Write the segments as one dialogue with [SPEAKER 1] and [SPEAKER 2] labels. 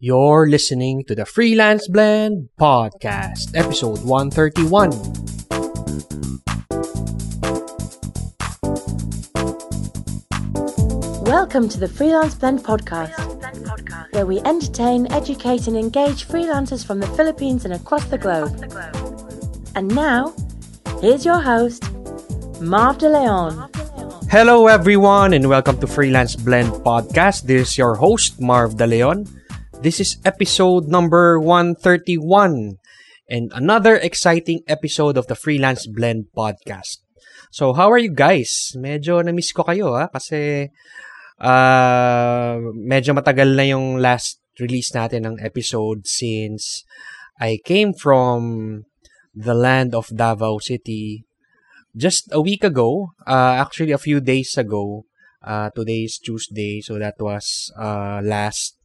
[SPEAKER 1] You're listening to the Freelance Blend Podcast, episode 131.
[SPEAKER 2] Welcome to the Freelance Blend Podcast, where we entertain, educate and engage freelancers from the Philippines and across the globe. And now, here's your host, Marv De Leon.
[SPEAKER 1] Hello everyone and welcome to Freelance Blend Podcast. This is your host, Marv De Leon. This is episode number 131 and another exciting episode of the Freelance Blend Podcast. So, how are you guys? Medyo na-miss ko kayo kasi medyo matagal na yung last release natin ng episode since I came from the land of Davao City just a week ago, actually a few days ago. Today is Tuesday, so that was last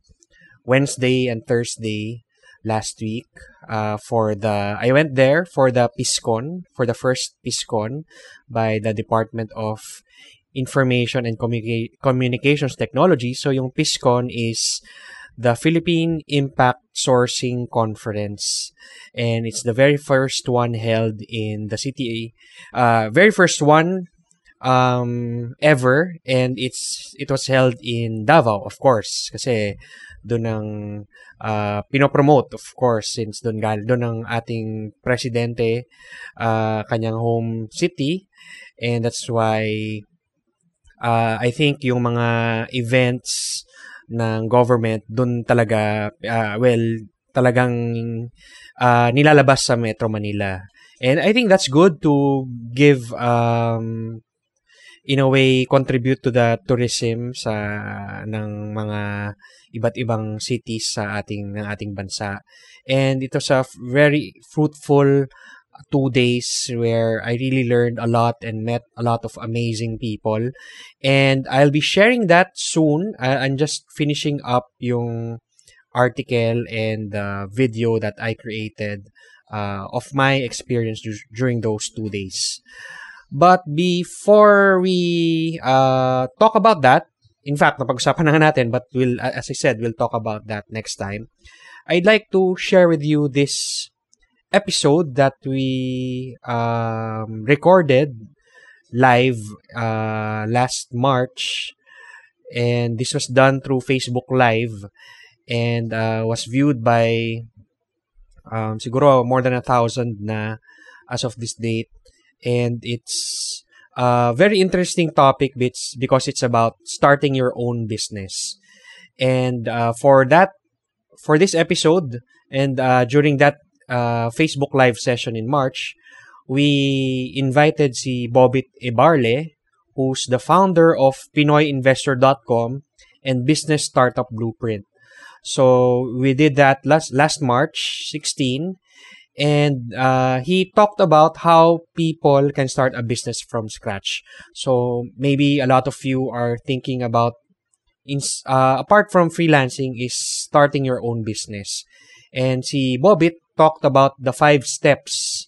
[SPEAKER 1] Wednesday and Thursday last week. I went there for the PISCON, for the first PISCON by the Department of Information and Communications Technology. So yung PISCON is the Philippine Impact Sourcing Conference, and it's the very first one held in the city, very first one ever, and it was held in Davao, of course, kasi doon ang pinopromote, of course, since doon ang ating presidente, kanyang home city, and that's why I think yung mga events ng government doon talaga talagang nilalabas sa Metro Manila. And I think that's good to give in a way contribute to the tourism ng mga iba't ibang cities ng ating bansa. And it was a very fruitful 2 days where I really learned a lot and met a lot of amazing people. And I'll be sharing that soon. I'm just finishing up yung article and video that I created of my experience during those 2 days. But before we talk about that, in fact, napag-usapan na nga natin, but as I said, we'll talk about that next time. I'd like to share with you this episode that we recorded live last March, and this was done through Facebook Live and was viewed by siguro more than 1,000 na as of this date. And it's a very interesting topic because it's about starting your own business. And for this episode and during that Facebook Live session in March, we invited si Bobit Ebarle, who's the founder of PinoyInvestor.com and Business Startup Blueprint. So we did that last March 16, and he talked about how people can start a business from scratch. So maybe a lot of you are thinking about, apart from freelancing, is starting your own business. And si Bobit talked about the 5 steps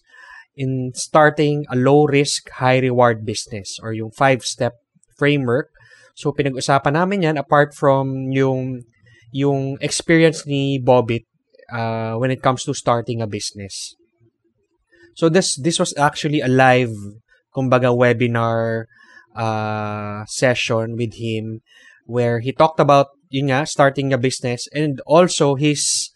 [SPEAKER 1] in starting a low-risk, high-reward business, or yung 5-step framework. So pinag-usapan namin yan apart from yung experience ni Bobit when it comes to starting a business. So this was actually a live, kumbaga, webinar session with him where he talked about starting a business, and also his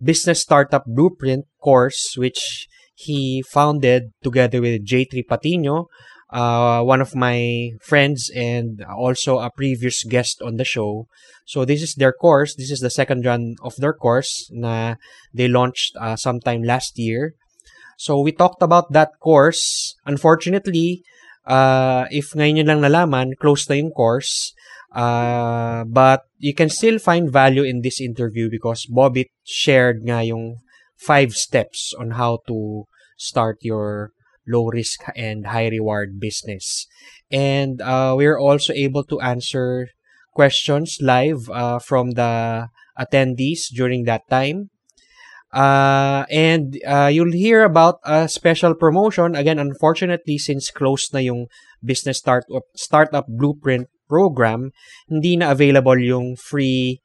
[SPEAKER 1] Business Startup Blueprint course, which he founded together with J3 Patino, one of my friends and also a previous guest on the show. So this is their course. This is the second run of their course na they launched sometime last year. So we talked about that course. Unfortunately, if ngayon nyo lang nalaman, closed na yung course. But you can still find value in this interview because Bobit shared nga yung 5 steps on how to start your low-risk and high-reward business. And we're also able to answer questions live from the attendees during that time. And you'll hear about a special promotion. Again, unfortunately, since closed na yung Business Startup Blueprint program, hindi na available yung free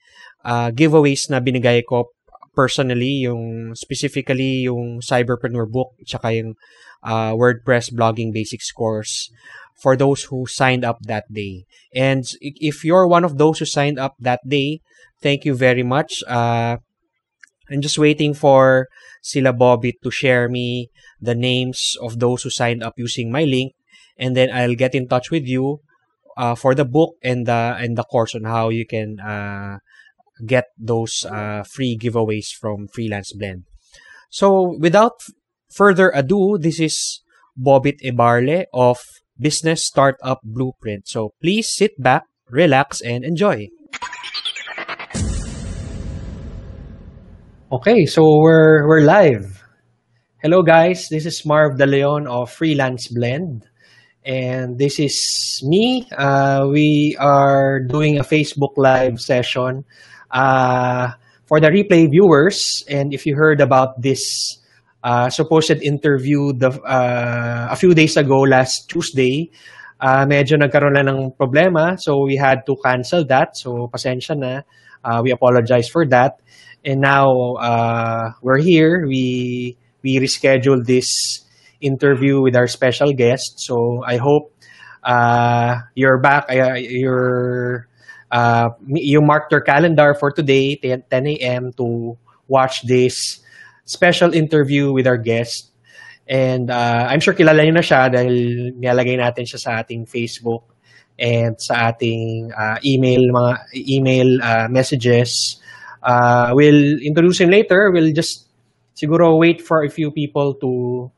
[SPEAKER 1] giveaways na binigay ko personally, yung specifically yung Cyberpreneur book, tsaka yung WordPress blogging basics course for those who signed up that day. And if you're one of those who signed up that day, thank you very much. I'm just waiting for sila Bobby to share me the names of those who signed up using my link, and then I'll get in touch with you for the book and the course on how you can get those free giveaways from Freelance Blend. So without further ado, this is Bobit Ibarle of Business Startup Blueprint. So please sit back, relax, and enjoy. Okay, so we're live. Hello guys, this is Marv De Leon of Freelance Blend. And this is me. We are doing a Facebook Live session for the replay viewers. And if you heard about this supposed interview a few days ago, last Tuesday, medyo nagkaroon na ng problema. So we had to cancel that. So pasensya na. We apologize for that. And now we're here. We rescheduled this interview with our special guest. So I hope you're back. You marked your calendar for today, 10 a.m. to watch this special interview with our guest. And I'm sure kilala niyo na siya dahil nilalagay natin siya sa ating Facebook and sa ating mga email messages. We'll introduce him later. We'll just siguro wait for a few people to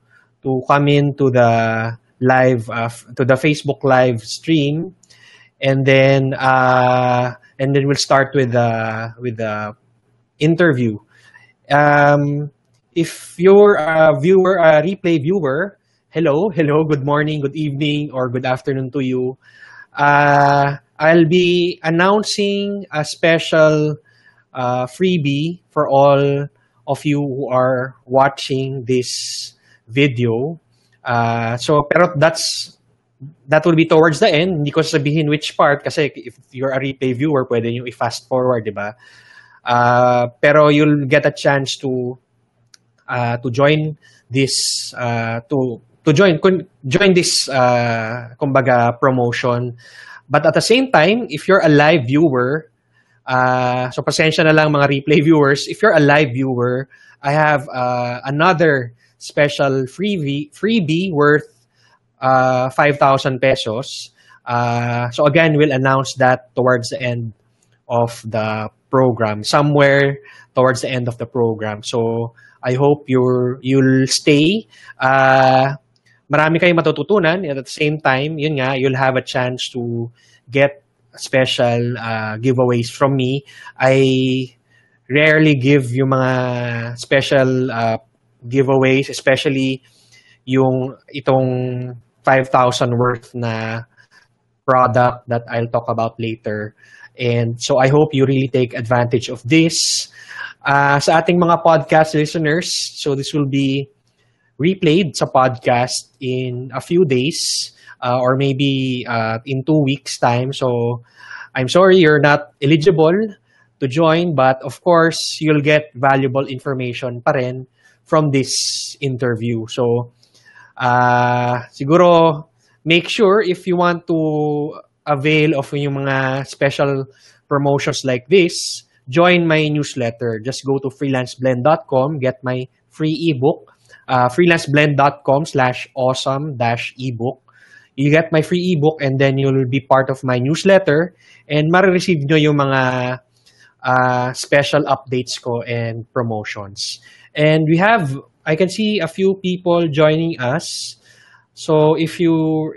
[SPEAKER 1] come in to the live to the Facebook live stream, and then we'll start with the interview. If you're a replay viewer, hello, good morning, good evening, or good afternoon to you. I'll be announcing a special freebie for all of you who are watching this video. Pero that will be towards the end. Hindi ko sabihin which part kasi if you're a replay viewer, pwede nyo i-fast forward, di ba? Pero you'll get a chance to join this join this kumbaga promotion. But at the same time, if you're a live viewer, so pasensya na lang mga replay viewers, if you're a live viewer, I have another special freebie worth 5,000 pesos. So again, we'll announce that towards the end of the program, somewhere towards the end of the program. So I hope you'll stay. Marami kayong matututunan. At the same time, yun nga, you'll have a chance to get special giveaways from me. I rarely give yung mga special giveaways, especially itong 5,000 worth na product that I'll talk about later. And so I hope you really take advantage of this. Sa ating mga podcast listeners, so this will be replayed sa podcast in a few days or maybe in 2 weeks' time. So I'm sorry you're not eligible to join, but of course, you'll get valuable information pa rin from this interview. So siguro make sure if you want to avail of yung mga special promotions like this, join my newsletter. Just go to freelanceblend.com, get my free ebook, freelanceblend.com/awesome-ebook. You get my free ebook and then you'll be part of my newsletter and marireceive nyo yung mga special updates ko and promotions. And I can see a few people joining us. So if you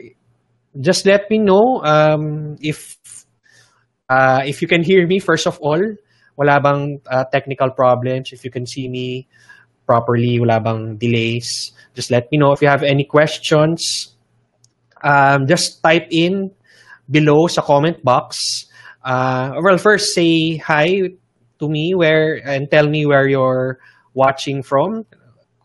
[SPEAKER 1] just let me know if you can hear me, first of all, wala bang technical problems, if you can see me properly, wala bang delays, just let me know. If you have any questions, just type in below sa comment box. Well, first say hi to me and tell me where you're watching from,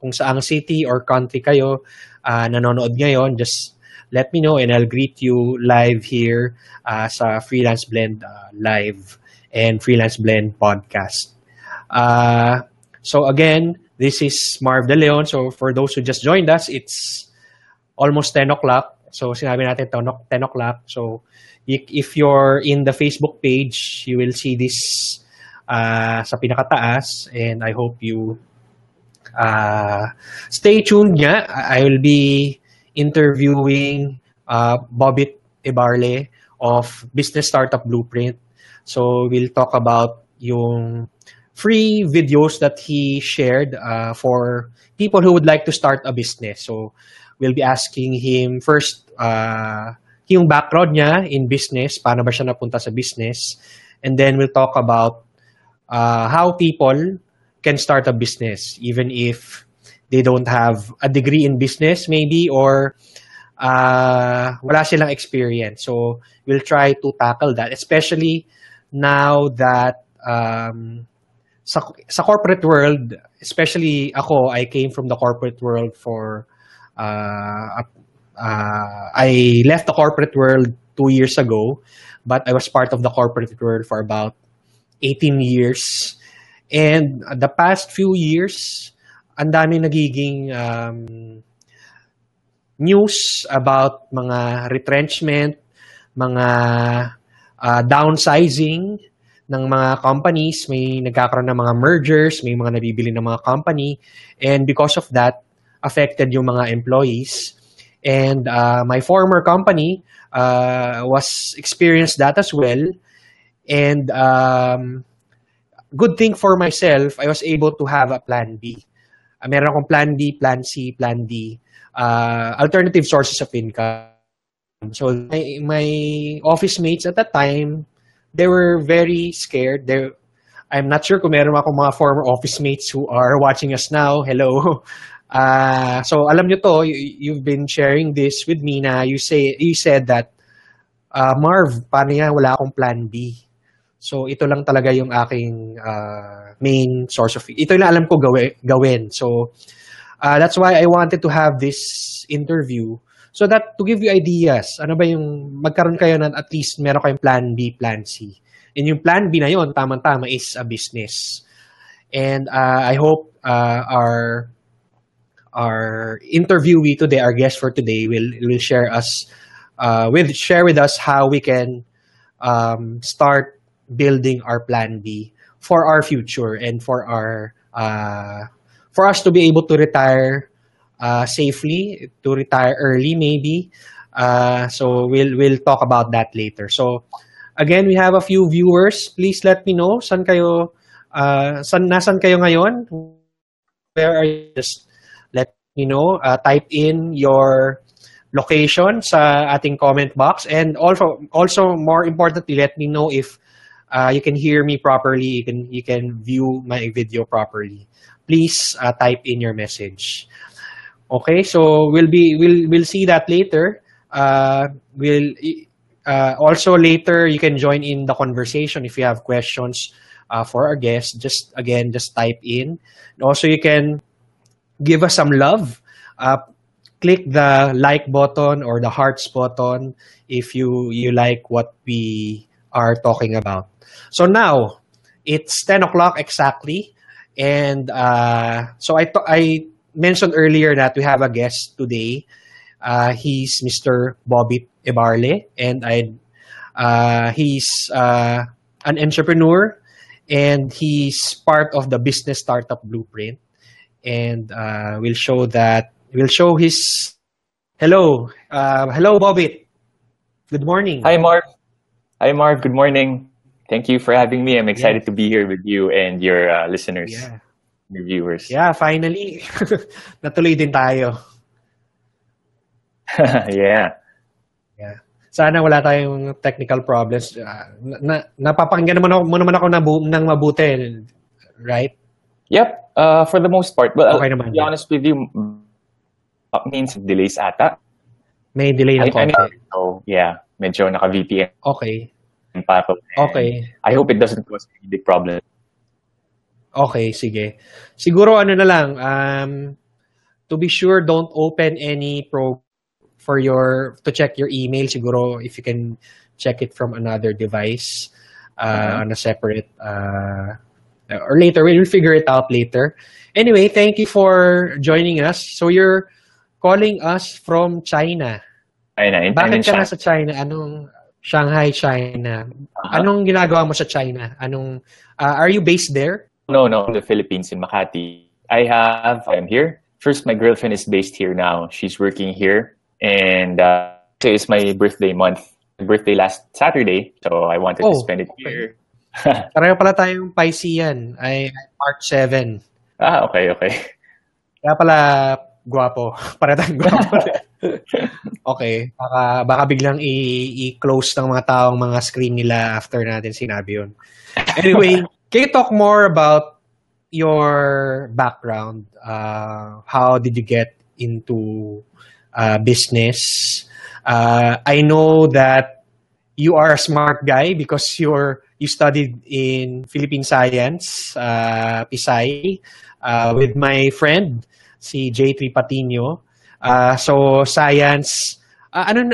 [SPEAKER 1] kung saang city or country kayo nanonood ngayon. Just let me know and I'll greet you live here sa Freelance Blend live. and Freelance Blend podcast. So again, this is Marv De Leon. So for those who just joined us, it's almost 10 o'clock. So sinabi natin 10 o'clock. So if you're in the Facebook page, you will see this sa pinakataas, and I hope you stay tuned nga. I will be interviewing Bobit Ebarle of Business Startup Blueprint. So we'll talk about yung free videos that he shared for people who would like to start a business. So we'll be asking him first yung background niya in business, paano ba siya napunta sa business, and then we'll talk about how people can start a business even if they don't have a degree in business maybe, or wala silang experience. So we'll try to tackle that, especially now that sa corporate world, especially ako, I came from the corporate world for I left the corporate world 2 years ago, but I was part of the corporate world for about 18 years. And the past few years, ang dami nagiging news about mga retrenchment, mga downsizing ng mga companies. May nagkakaroon ng mga mergers, may mga nabibili ng mga company. And because of that, affected yung mga employees. And my former company was experienced that as well. And good thing for myself, I was able to have a plan B. Meron akong plan B, plan C, plan D. Alternative sources of income. So my office mates at that time, they were very scared. I'm not sure kung meron akong mga former office mates who are watching us now. Hello. So alam nyo to, you've been sharing this with me na you said that, Marv, paano yan? Wala akong plan B. So ito lang talaga yung aking main source of, ito yung alam ko gawin. So that's why I wanted to have this interview, so that to give you ideas, ano ba yung magkaroon kayo ng at least meron kayong plan B, plan C. And yung plan B na yon, tama-tama, is a business. And I hope our interviewee today, our guest for today, will share with us how we can start building our plan B for our future and for us to be able to retire safely, to retire early maybe. So we'll talk about that later. So again, we have a few viewers. Please let me know nasan kayo ngayon? Where are you? Just let me know. Type in your location sa ating comment box, and also more importantly, let me know if you can hear me properly. You can view my video properly. Please type in your message. Okay, so we'll see that later. Also later you can join in the conversation if you have questions for our guests. Just type in. And also you can give us some love. Click the like button or the hearts button if you like what we are talking about. So now it's 10 o'clock exactly, and so I mentioned earlier that we have a guest today. He's Mr. Bobit Ebarle, and he's an entrepreneur, and he's part of the Business Startup Blueprint, and we'll show his hello Bobit. Good morning.
[SPEAKER 3] Hi Marv. Good morning. Thank you for having me. I'm excited to be here with you and your listeners, your viewers.
[SPEAKER 1] Yeah, finally. Natuloy din tayo.
[SPEAKER 3] Yeah.
[SPEAKER 1] Sana wala tayong technical problems. Napapakinggan mo naman ako ng mabuti, right?
[SPEAKER 3] Yep. For the most part. Well,
[SPEAKER 1] okay
[SPEAKER 3] to be honest with you, means delays ata.
[SPEAKER 1] May delay ng konti.
[SPEAKER 3] So, yeah. Medyo naka-VPN.
[SPEAKER 1] Okay.
[SPEAKER 3] Okay. I hope it doesn't cause any big problem.
[SPEAKER 1] Okay, sige. Siguro na lang, to be sure, don't open any to check your email. Siguro if you can check it from another device. on a separate or later. We'll figure it out later. Anyway, thank you for joining us. So you're calling us from China.
[SPEAKER 3] Bakit
[SPEAKER 1] ka nasa China? Anong Shanghai, China? Anong ginagawa mo sa China? Are you based there?
[SPEAKER 3] No, in the Philippines, in Makati. I'm here. First, my girlfriend is based here now. She's working here. And it's my birthday month. My birthday last Saturday. So I wanted to spend it here.
[SPEAKER 1] Pareho pala tayong Piscean. I'm March 7.
[SPEAKER 3] Okay.
[SPEAKER 1] Kaya pala guwapo. Pareho tayong guwapo. Okay. Baka biglang i-close ng mga taong mga screen nila after natin sinabi yun. Anyway, can you talk more about your background? How did you get into business? I know that you are a smart guy because you studied in Philippine Science, Pisay, with my friend, si J3 Patino. So science, ano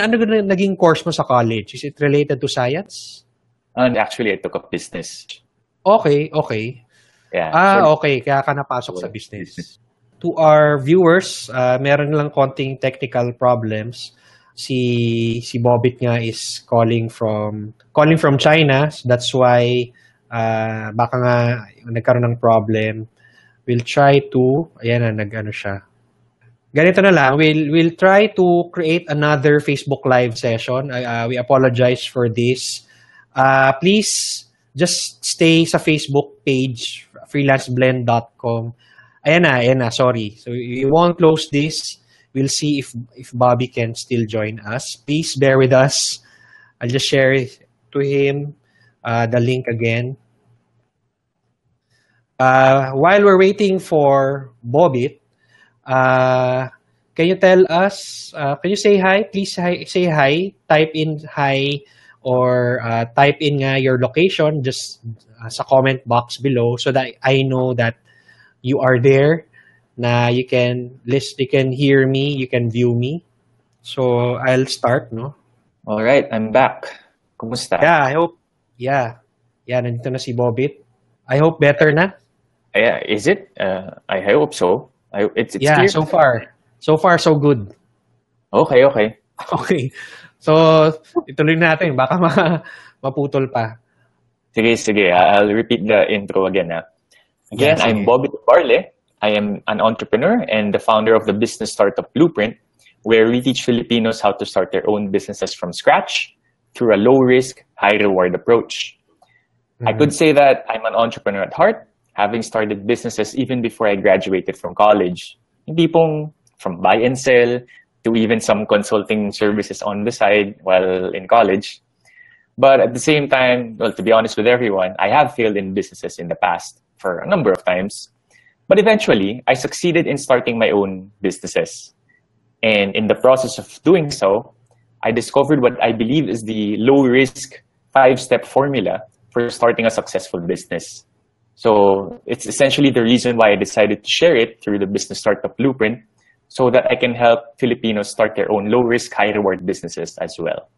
[SPEAKER 1] naging course mo sa college? Is it related to science?
[SPEAKER 3] And actually, I took up business.
[SPEAKER 1] Okay.
[SPEAKER 3] Yeah.
[SPEAKER 1] Okay. Kaya ka napasok sa business. To our viewers, meron lang konting technical problems. Si Bobit nga is calling from China. So that's why baka nga nagkaroon ng problem. We'll try to, ayan na, nag-ano siya. Ganito na lang, we'll try to create another Facebook Live session. We apologize for this. Please just stay sa Facebook page, freelanceblend.com. Ayan na, sorry. So we won't close this. We'll see if Bobby can still join us. Please bear with us. I'll just share to him the link again. While we're waiting for Bobby, can you tell us, can you say hi? Please say hi. Type in hi or type in your location just sa comment box below so that I know that you are there. Na you can hear me, you can view me. So I'll start, no?
[SPEAKER 3] All right, I'm back. Kumusta?
[SPEAKER 1] Yeah, I hope. Yeah, nandito na si Bobit. I hope better na.
[SPEAKER 3] Yeah, is it? I hope so. It's
[SPEAKER 1] yeah,
[SPEAKER 3] clear.
[SPEAKER 1] so far so good.
[SPEAKER 3] Okay.
[SPEAKER 1] Okay. So ituloy natin, baka maputol pa.
[SPEAKER 3] Sige. I'll repeat the intro again. Again, yeah, I'm Bobit Barle. I am an entrepreneur and the founder of the business startup Blueprint, where we teach Filipinos how to start their own businesses from scratch through a low-risk, high-reward approach. Mm-hmm. I could say that I'm an entrepreneur at heart, having started businesses even before I graduated from college. Hindi pong from buy and sell to even some consulting services on the side while in college. But at the same time, well, to be honest with everyone, I have failed in businesses in the past for a number of times. But eventually, I succeeded in starting my own businesses. And in the process of doing so, I discovered what I believe is the low-risk 5-step formula for starting a successful business. So it's essentially the reason why I decided to share it through the Business Startup Blueprint so that I can help Filipinos start their own low-risk, high-reward businesses as well.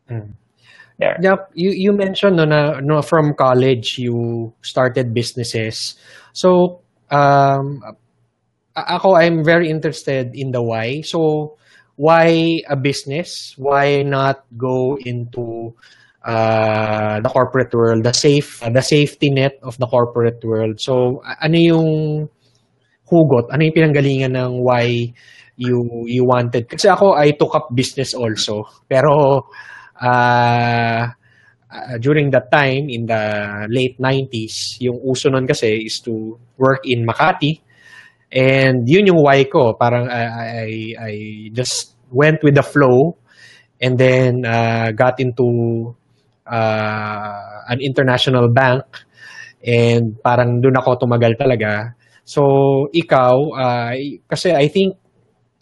[SPEAKER 1] Mm. There. Yep. You mentioned no, from college you started businesses. So ako, I'm very interested in the why. So, why a business? Why not go into the corporate world, the safety net of the corporate world? So, ano yung hugot? Ano yung pinanggalingan ng why you wanted? Kasi ako, I took up business also. Pero during that time, in the late 90s, yung uso nun kasi is to work in Makati. And yun yung why ko. Parang I just went with the flow and then got into an international bank. And parang dun ako tumagal talaga. So, ikaw, kasi I think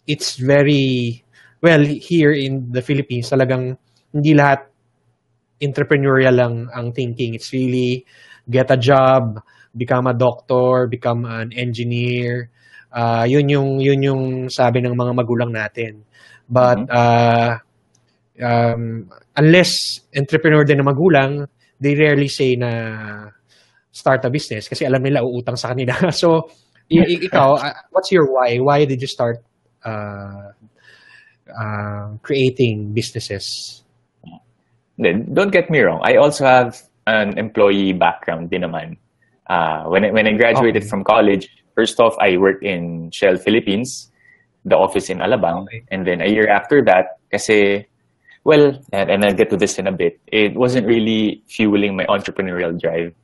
[SPEAKER 1] it's very, well, here in the Philippines, talagang hindi lahat entrepreneurial lang ang thinking. It's really get a job, become a doctor, become an engineer. Yun yung sabi ng mga magulang natin. But unless entrepreneur din na magulang, they rarely say na start a business kasi alam nila uutang sa kanila. So, ikaw, what's your why? Why did you start creating businesses?
[SPEAKER 3] Don't get me wrong. I also have an employee background din naman. When I graduated from college, first off, I worked in Shell Philippines, the office in Alabang. Okay. And then a year after that, kasi, well, and I'll get to this in a bit, it wasn't really fueling my entrepreneurial drive.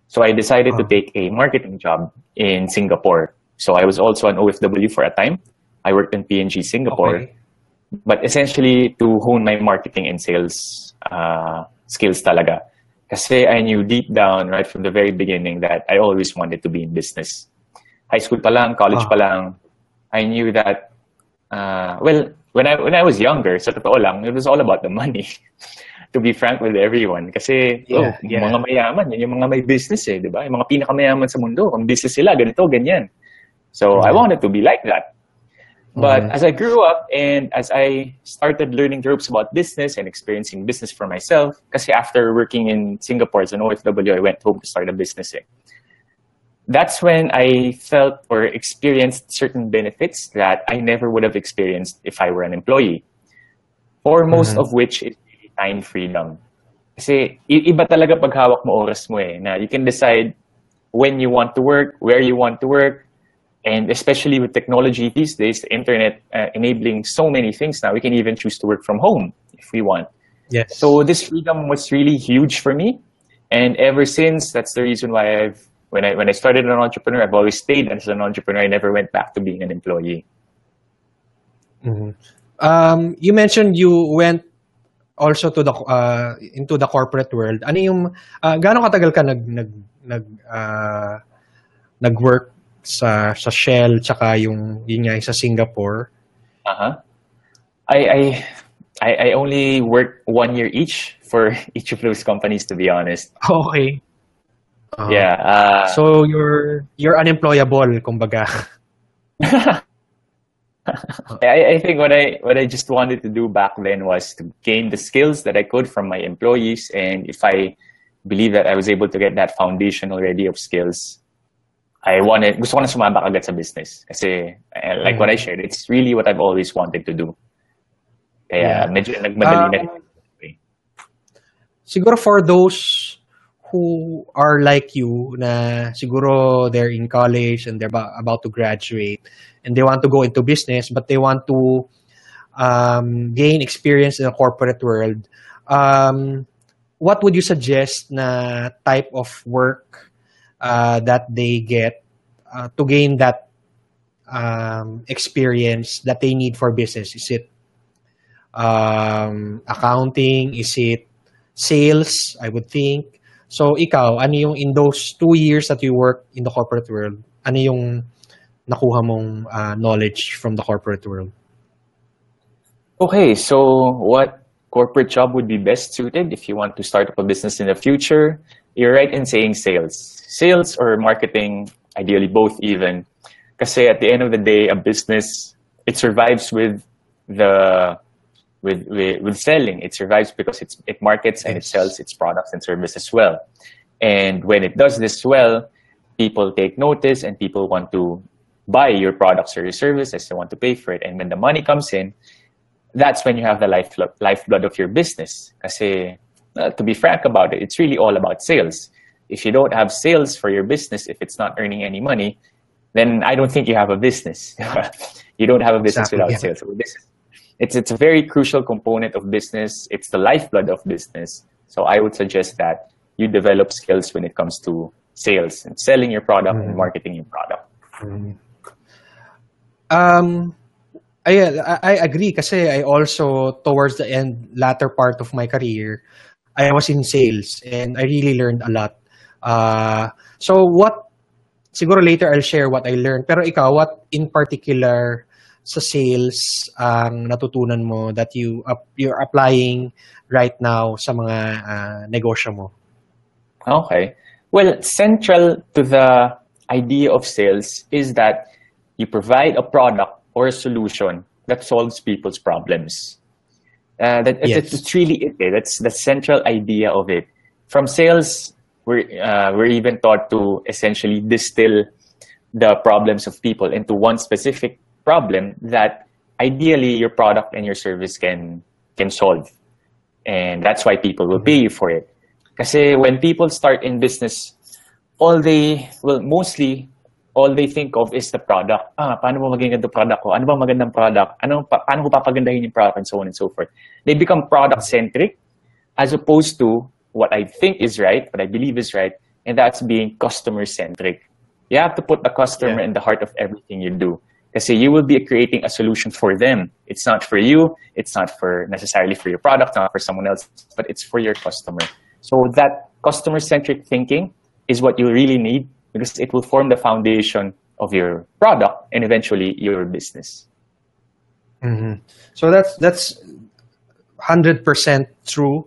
[SPEAKER 3] So I decided to take a marketing job in Singapore. So I was also an OFW for a time. I worked in P&G Singapore. Okay. But essentially to hone my marketing and sales skills talaga. Kasi I knew deep down, right from the very beginning, that I always wanted to be in business. High school pa lang, college pa lang, I knew that, well, when I was younger, sa totoo lang, it was all about the money. To be frank with everyone. Kasi, mga mayaman, yun yung mga may business eh, di ba? Yung mga pinakamayaman sa mundo, kung business sila, ganito, ganyan. So, I wanted to be like that. But as I grew up and as I started learning the ropes about business and experiencing business for myself, kasi after working in Singapore as an OFW, I went home to start a business. That's when I felt or experienced certain benefits that I never would have experienced if I were an employee. Foremost of which is time freedom. Kasi iba talaga pag hawak mo oras mo na you can decide when you want to work, where you want to work. And especially with technology these days, the internet enabling so many things now, we can even choose to work from home if we want.
[SPEAKER 1] Yes.
[SPEAKER 3] So this freedom was really huge for me. And ever since, that's the reason why when I started an entrepreneur, I've always stayed as an entrepreneur. I never went back to being an employee.
[SPEAKER 1] You mentioned you went also to the into the corporate world. Ano yung gaano katagal ka nag-work sa Shell tsaka yung nga sa Singapore?
[SPEAKER 3] I only worked 1 year each for each of those companies, to be honest.
[SPEAKER 1] Okay.
[SPEAKER 3] Yeah.
[SPEAKER 1] So you're unemployable, kumbaga.
[SPEAKER 3] I think what I just wanted to do back then was to gain the skills that I could from my employees, and if I believe that I was able to get that foundation already of skills, gusto ko na sumabak agad sa business. Kasi, like what I shared, it's really what I've always wanted to do. Kaya medyo nagmadali na.
[SPEAKER 1] Siguro for those who are like you, na siguro they're in college and they're about to graduate and they want to go into business, but they want to gain experience in the corporate world, what would you suggest na type of work that they get to gain that experience that they need for business? Is it accounting? Is it sales? I would think. So ikaw, ano yung in those 2 years that you work in the corporate world, ano yung nakuha mong knowledge from the corporate world?
[SPEAKER 3] Okay, so what corporate job would be best suited if you want to start up a business in the future? You're right in saying sales. Sales or marketing, ideally both even. Kasi at the end of the day, a business, it survives with selling. It survives because it markets and it sells its products and services well. And when it does this well, people take notice and people want to buy your products or your services. They want to pay for it. And when the money comes in, that's when you have the lifeblood of your business. Kasi, to be frank about it, it's really all about sales. If you don't have sales for your business, if it's not earning any money, then I don't think you have a business. You don't have a business without sales. It's a very crucial component of business. It's the lifeblood of business. So I would suggest that you develop skills when it comes to sales and selling your product and marketing your product.
[SPEAKER 1] I agree kasi I also, towards the latter part of my career, I was in sales and I really learned a lot. Siguro later I'll share what I learned. Pero ikaw, what in particular sa sales ang natutunan mo that you're applying right now sa mga negosyo mo?
[SPEAKER 3] Okay. Well, central to the idea of sales is that you provide a product or a solution that solves people's problems. That's really it. That's the central idea of it. from sales, we're even taught to essentially distill the problems of people into one specific problem that ideally your product and your service can solve. And that's why people will pay you for it. Kasi when people start in business, mostly all they think of is the product. Paano ba maging ganda product ko? Ano ba magandang product? Paano ko papagandahin yung product, and so on and so forth. They become product-centric as opposed to what I think is right, what I believe is right, and that's being customer-centric. You have to put the customer in the heart of everything you do. Kasi you will be creating a solution for them. It's not for you. It's not necessarily for your product, not for someone else, but it's for your customer. So that customer-centric thinking is what you really need because it will form the foundation of your product and eventually your business.
[SPEAKER 1] Mm-hmm. So that's 100% true.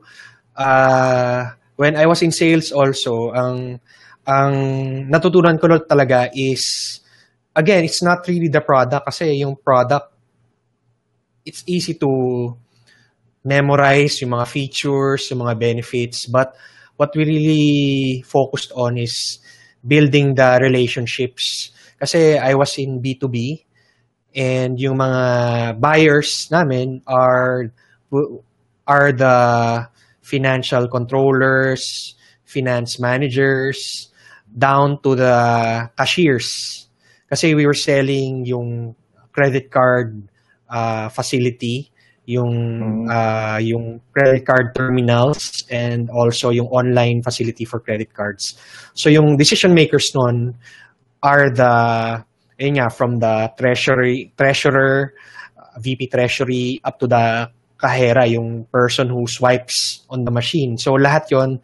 [SPEAKER 1] When I was in sales also, ang natutunan ko talaga is, again, it's not really the product kasi yung product, it's easy to memorize yung mga features, yung mga benefits, but what we really focused on is building the relationships. Kasi I was in B2B and yung mga buyers namin are the financial controllers, finance managers, down to the cashiers. Kasi we were selling yung credit card facility, yung credit card terminals, and also yung online facility for credit cards. So yung decision makers nun are from the treasurer, VP treasury, up to the kahera, yung person who swipes on the machine. So lahat yon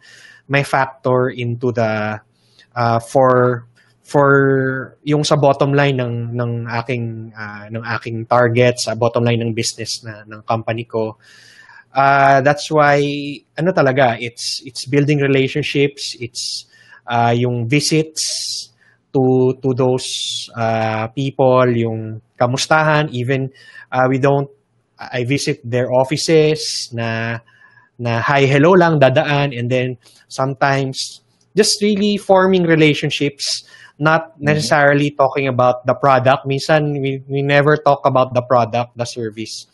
[SPEAKER 1] may factor into the for yung sa bottom line ng aking target, sa bottom line ng business ng company ko. That's why talaga it's building relationships, it's yung visits to those people, yung kamustahan, even I visit their offices na hi hello lang dadaan, and then sometimes just really forming relationships, not necessarily talking about the product. Minsan, we never talk about the product, the service.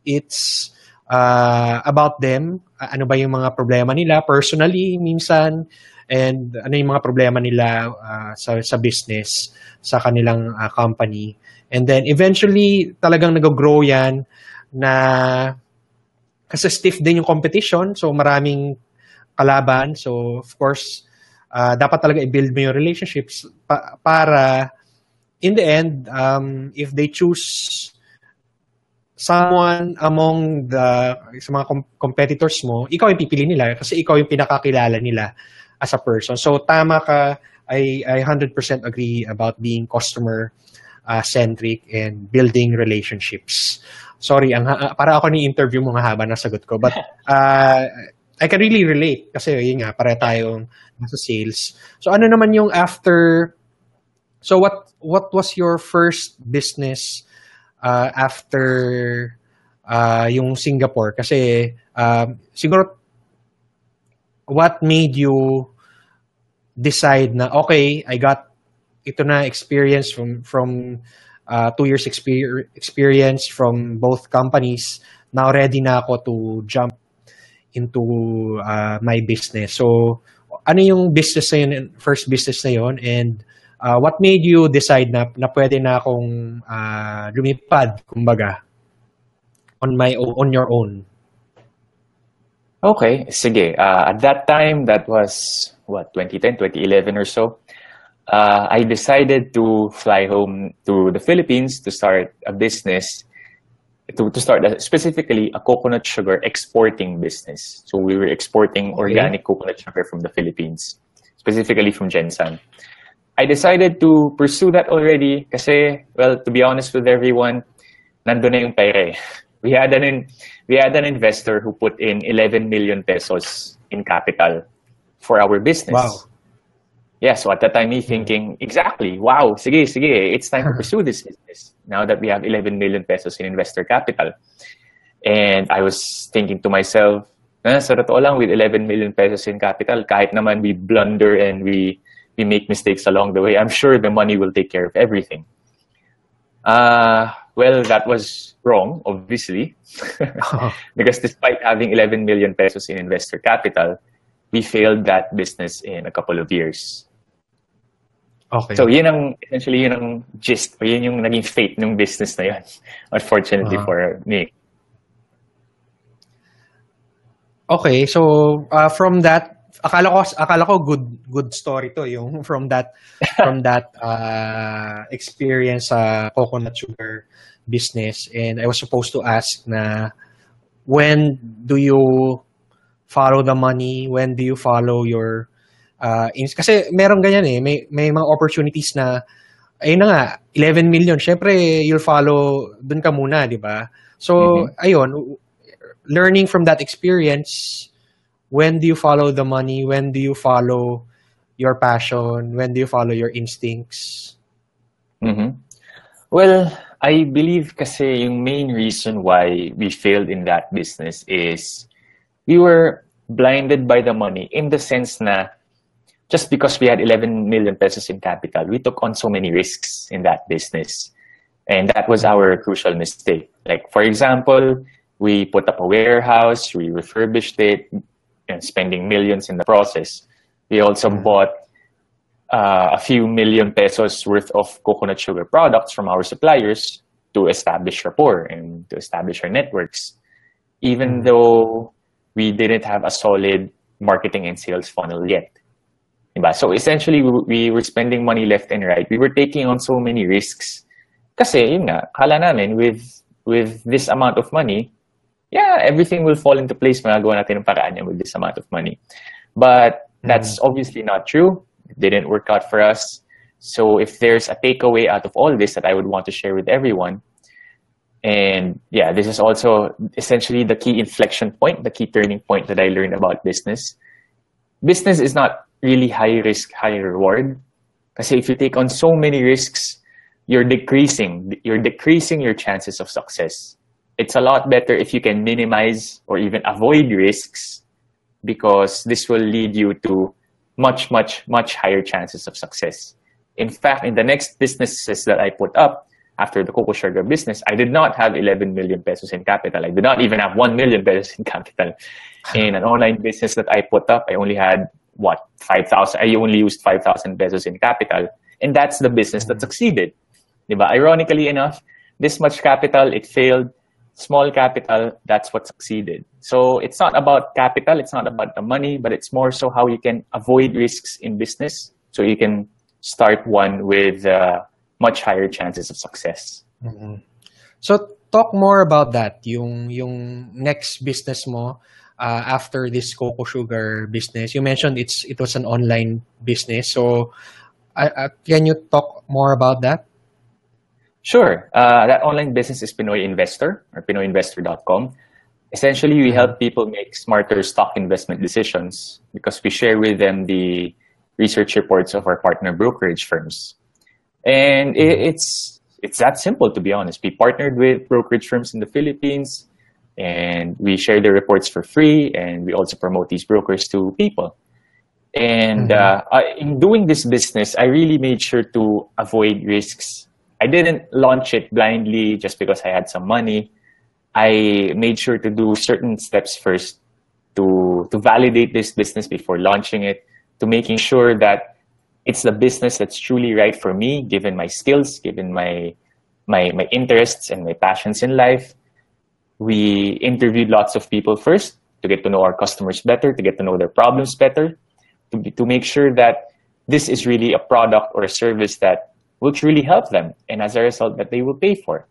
[SPEAKER 1] It's about them. Ano ba yung mga problema nila personally minsan, and ano yung mga problema nila sa business, sa kanilang company. And then eventually, talagang nag-grow yan na kasi stiff din yung competition. So maraming kalaban. So of course, dapat talaga i-build mo yung relationships para in the end, if they choose someone among sa mga competitors mo, ikaw yung pipili nila kasi ikaw yung pinakakilala nila as a person. So tama ka, I 100% agree about being customer centric and building relationships. Sorry, para ako ni interview mo, mahaba na sagot ko, but I can really relate kasi yun nga, para tayong nasa sales. So ano naman yung after, so what was your first business after yung Singapore? Kasi siguro what made you decide na okay, I got ito na experience from 2 years experience from both companies, now ready na ako to jump into my business. So, ano yung business na yun, first business na yun, and what made you decide na pwede na akong lumipad, kumbaga, on your own?
[SPEAKER 3] Okay, sige. At that time, that was, 2010, 2011 or so, I decided to fly home to the Philippines to start a business, to start specifically a coconut sugar exporting business. So we were exporting organic coconut sugar from the Philippines, specifically from Gensan. I decided to pursue that already kasi, well, to be honest with everyone, nandun na yung pera. We had an investor who put in 11 million pesos in capital for our business.
[SPEAKER 1] Wow.
[SPEAKER 3] Yeah, so at that time, me thinking, exactly, wow, sige, it's time to pursue this business now that we have 11 million pesos in investor capital. And I was thinking to myself, Sa totoo lang, with 11 million pesos in capital, kahit naman we blunder and we make mistakes along the way, I'm sure the money will take care of everything. Well, that was wrong, obviously, because despite having 11 million pesos in investor capital, we failed that business in a couple of years.
[SPEAKER 1] Okay.
[SPEAKER 3] So essentially yun ang gist, o yun yung naging fate ng business na yun, unfortunately for me.
[SPEAKER 1] Okay, so from that, akala ko good story to, yung from that experience sa coconut sugar business, and I was supposed to ask na when do you follow the money, when do you follow your kasi meron ganyan may mga opportunities na ayun na nga 11 million, syempre you'll follow dun ka muna, di ba? So ayun, learning from that experience, when do you follow the money, when do you follow your passion, when do you follow your instincts?
[SPEAKER 3] Well, I believe kasi yung main reason why we failed in that business is we were blinded by the money, in the sense na just because we had 11 million pesos in capital, we took on so many risks in that business. And that was our crucial mistake. Like, for example, we put up a warehouse, we refurbished it, and spending millions in the process. We also bought a few million pesos worth of coconut sugar products from our suppliers to establish rapport and to establish our networks, even though we didn't have a solid marketing and sales funnel yet. So essentially, we were spending money left and right. We were taking on so many risks. Kasi yun nga, kala namin with this amount of money, everything will fall into place. Magagawa natin ang paraan niya with this amount of money. But that's obviously not true. It didn't work out for us. So if there's a takeaway out of all this that I would want to share with everyone, and this is also essentially the key inflection point, the key turning point that I learned about business. Business is not really high risk, high reward. Kasi if you take on so many risks, you're decreasing your chances of success. It's a lot better if you can minimize or even avoid risks, because this will lead you to much, much, much higher chances of success. In fact, in the next businesses that I put up after the cocoa sugar business, I did not have 11 million pesos in capital. I did not even have 1 million pesos in capital. In an online business that I put up, I only had 5,000. I only used 5,000 pesos in capital, and that's the business that succeeded. Diba? Ironically enough, this much capital, it failed. Small capital, that's what succeeded. So it's not about capital, it's not about the money, but it's more so how you can avoid risks in business, so you can start one with much higher chances of success.
[SPEAKER 1] So talk more about that, yung next business mo after this cocoa sugar business. You mentioned it was an online business. So can you talk more about that?
[SPEAKER 3] Sure. That online business is Pinoy Investor, or PinoyInvestor.com. Essentially, we help people make smarter stock investment decisions because we share with them the research reports of our partner brokerage firms. And it's that simple, to be honest. We partnered with brokerage firms in the Philippines, and we share the reports for free, and we also promote these brokers to people. And in doing this business, I really made sure to avoid risks. I didn't launch it blindly just because I had some money. I made sure to do certain steps first to validate this business before launching it, to making sure that it's the business that's truly right for me, given my skills, given my interests and my passions in life. We interviewed lots of people first to get to know our customers better, to get to know their problems better, to make sure that this is really a product or a service that will truly help them, and as a result that they will pay for.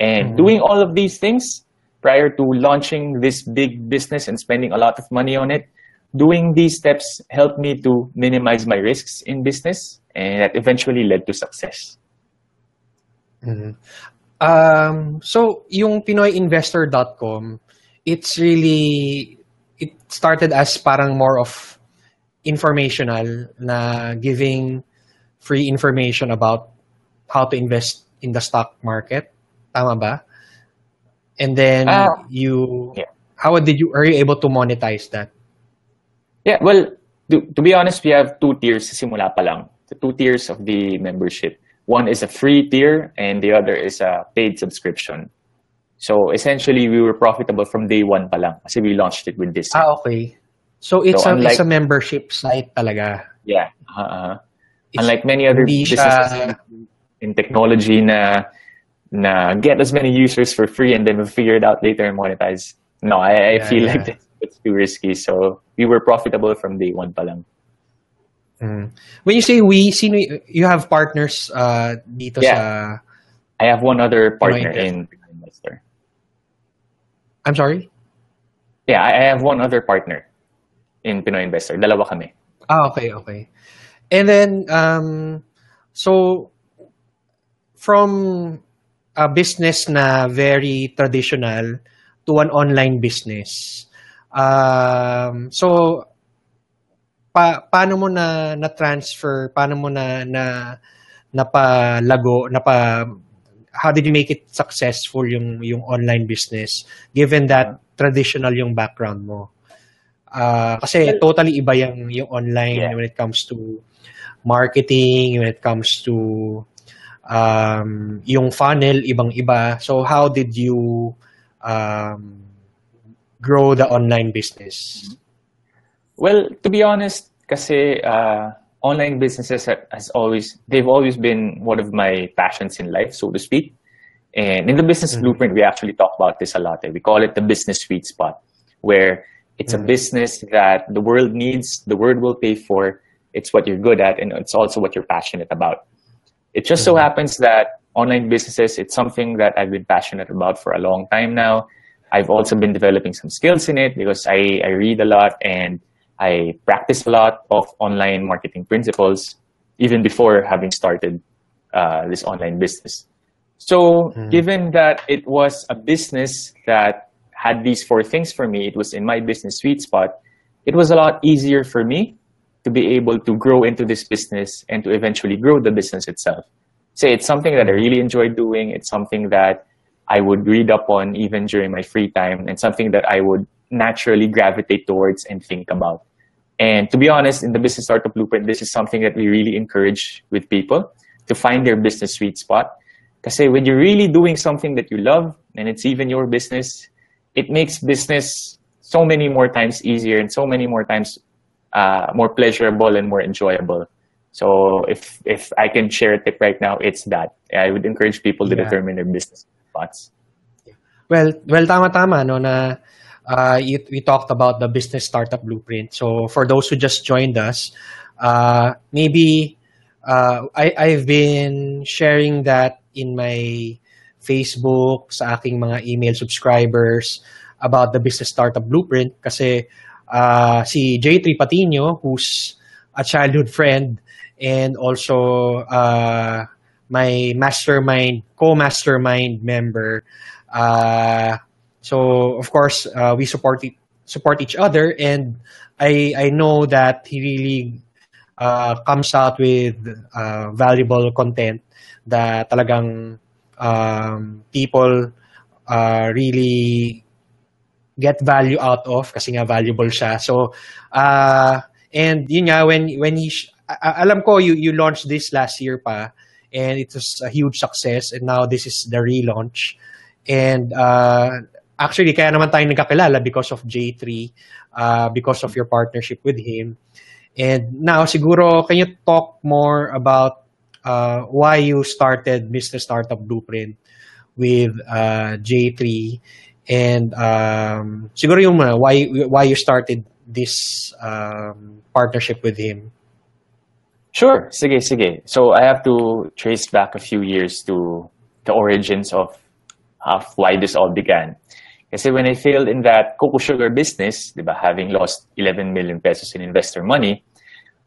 [SPEAKER 3] And doing all of these things prior to launching this big business and spending a lot of money on it, doing these steps helped me to minimize my risks in business, and that eventually led to success.
[SPEAKER 1] So yung PinoyInvestor.com, it started as parang more of informational, na giving free information about how to invest in the stock market. Tama ba? And then are you able to monetize that?
[SPEAKER 3] Yeah, well, to be honest, we have two tiers simula pa lang. The two tiers of the membership. One is a free tier and the other is a paid subscription. So essentially, we were profitable from day one pa lang kasi we launched it with this.
[SPEAKER 1] Okay. So it's a membership site talaga.
[SPEAKER 3] Yeah. Unlike many other businesses in technology na get as many users for free and then we'll figure it out later and monetize. No, I feel like it's too risky. So we were profitable from day one pa lang.
[SPEAKER 1] When you say you have partners dito sa...
[SPEAKER 3] I have one other partner in Pinoy Investor.
[SPEAKER 1] I'm sorry?
[SPEAKER 3] Yeah, I have one other partner in Pinoy Investor. Dalawa kami.
[SPEAKER 1] Okay. And then, so from a business na very traditional to an online business, so paano mo na transfer, paano mo napalago, how did you make it successful yung online business given that traditional yung background mo? Kasi totally iba yung online when it comes to marketing, when it comes to yung funnel, ibang-iba. So how did you grow the online business?
[SPEAKER 3] Well, to be honest, kasi online businesses they've always been one of my passions in life, so to speak. And in the Business Blueprint, we actually talk about this a lot. We call it the business sweet spot, where it's a business that the world needs, the world will pay for, it's what you're good at, and it's also what you're passionate about. It just so happens that online businesses, it's something that I've been passionate about for a long time now. I've also been developing some skills in it because I read a lot and I practice a lot of online marketing principles even before having started this online business. So given that it was a business that had these four things for me, it was in my business sweet spot, it was a lot easier for me to be able to grow into this business and to eventually grow the business itself. Say it's something that I really enjoy doing. It's something that I would read up on even during my free time and something that I would naturally gravitate towards and think about. And to be honest, in the Business Startup Blueprint, this is something that we really encourage with people to find their business sweet spot. Because when you're really doing something that you love and it's even your business, it makes business so many more times easier and so many more times more pleasurable and more enjoyable. So if I can share a tip right now, it's that. I would encourage people to determine their business spots.
[SPEAKER 1] Well, tama no na we talked about the Business Startup Blueprint. So for those who just joined us, maybe I've been sharing that in my Facebook sa aking mga email subscribers about the Business Startup Blueprint kasi si J3 Patino, who's a childhood friend and also my co-mastermind member. So of course, we support each other, and I know that he really comes out with valuable content that talagang people really get value out of kasi nga valuable siya. So and yun nga when alam ko you launched this last year pa and it was a huge success, and now this is the relaunch. And actually kaya naman tayo nagkakilala because of J3, because of your partnership with him. And now siguro can you talk more about why you started Business Startup Blueprint with J3, and siguro yung why you started this partnership with him.
[SPEAKER 3] Sure, sige. So I have to trace back a few years to the origins of why this all began. Kasi when I failed in that cocoa sugar business, diba, having lost 11 million pesos in investor money,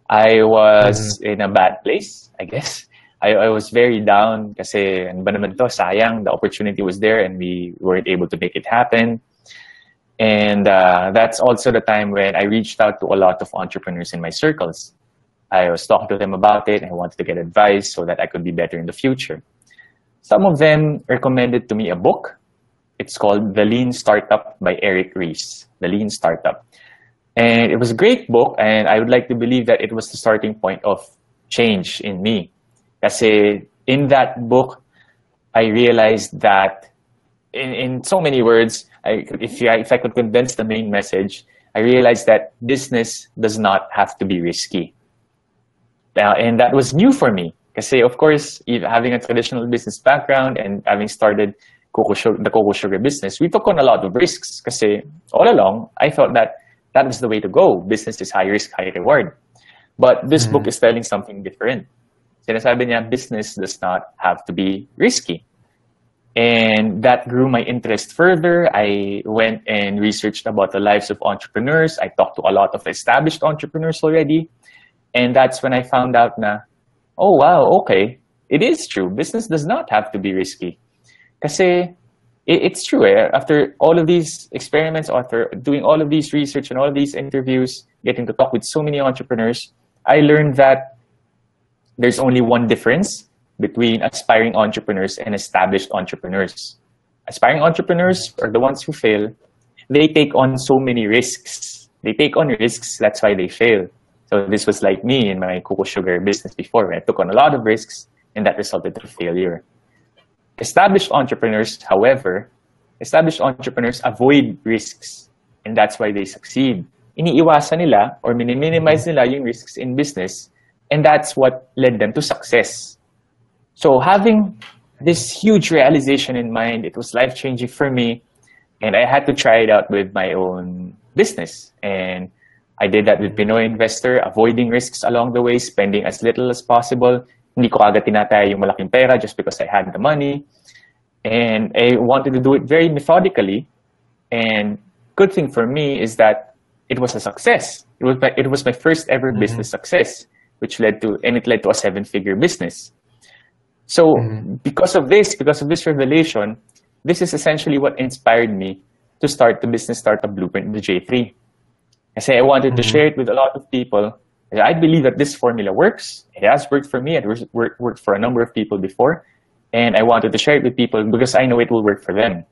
[SPEAKER 3] I was in a bad place, I guess. I was very down kasi ano ba naman to, sayang, the opportunity was there and we weren't able to make it happen. And that's also the time when I reached out to a lot of entrepreneurs in my circles. I was talking to them about it and I wanted to get advice so that I could be better in the future. Some of them recommended to me a book It's called The Lean Startup by Eric Ries. The Lean Startup. And it was a great book, and I would like to believe that it was the starting point of change in me. Kasi in that book, I realized that in so many words, if I could condense the main message, I realized that business does not have to be risky. And that was new for me. Kasi of course, having a traditional business background and having started the Coco Sugar business, we took on a lot of risks. Kasi all along, I thought that that was the way to go. Business is high risk, high reward. But this book is telling something different. Sinasabi niya, business does not have to be risky. And that grew my interest further. I went and researched about the lives of entrepreneurs. I talked to a lot of established entrepreneurs already. And that's when I found out na, oh wow, okay, it is true. Business does not have to be risky. Kasi it's true. After all of these experiments, after doing all of these research and all of these interviews, getting to talk with so many entrepreneurs, I learned that there's only one difference between aspiring entrepreneurs and established entrepreneurs. Aspiring entrepreneurs are the ones who fail. They take on so many risks. They take on risks, that's why they fail. So this was like me in my Coco Sugar business before, where I took on a lot of risks and that resulted in failure. Established entrepreneurs, however, avoid risks and that's why they succeed. Iniiwasan nila or minimize nila yung risks in business, and that's what led them to success. So having this huge realization in mind, it was life-changing for me, and I had to try it out with my own business. And I did that with Pinoy Investor, avoiding risks along the way, spending as little as possible. Hindi ko agad tinataya yung malaking pera just because I had the money. And I wanted to do it very methodically. And good thing for me is that it was a success. It was my first ever business success, which led to a 7-figure business. So because of this revelation, this is essentially what inspired me to start the Business Startup Blueprint, the J3. Kasi I wanted to share it with a lot of people. I believe that this formula works. It has worked for me. It worked for a number of people before. And I wanted to share it with people because I know it will work for them.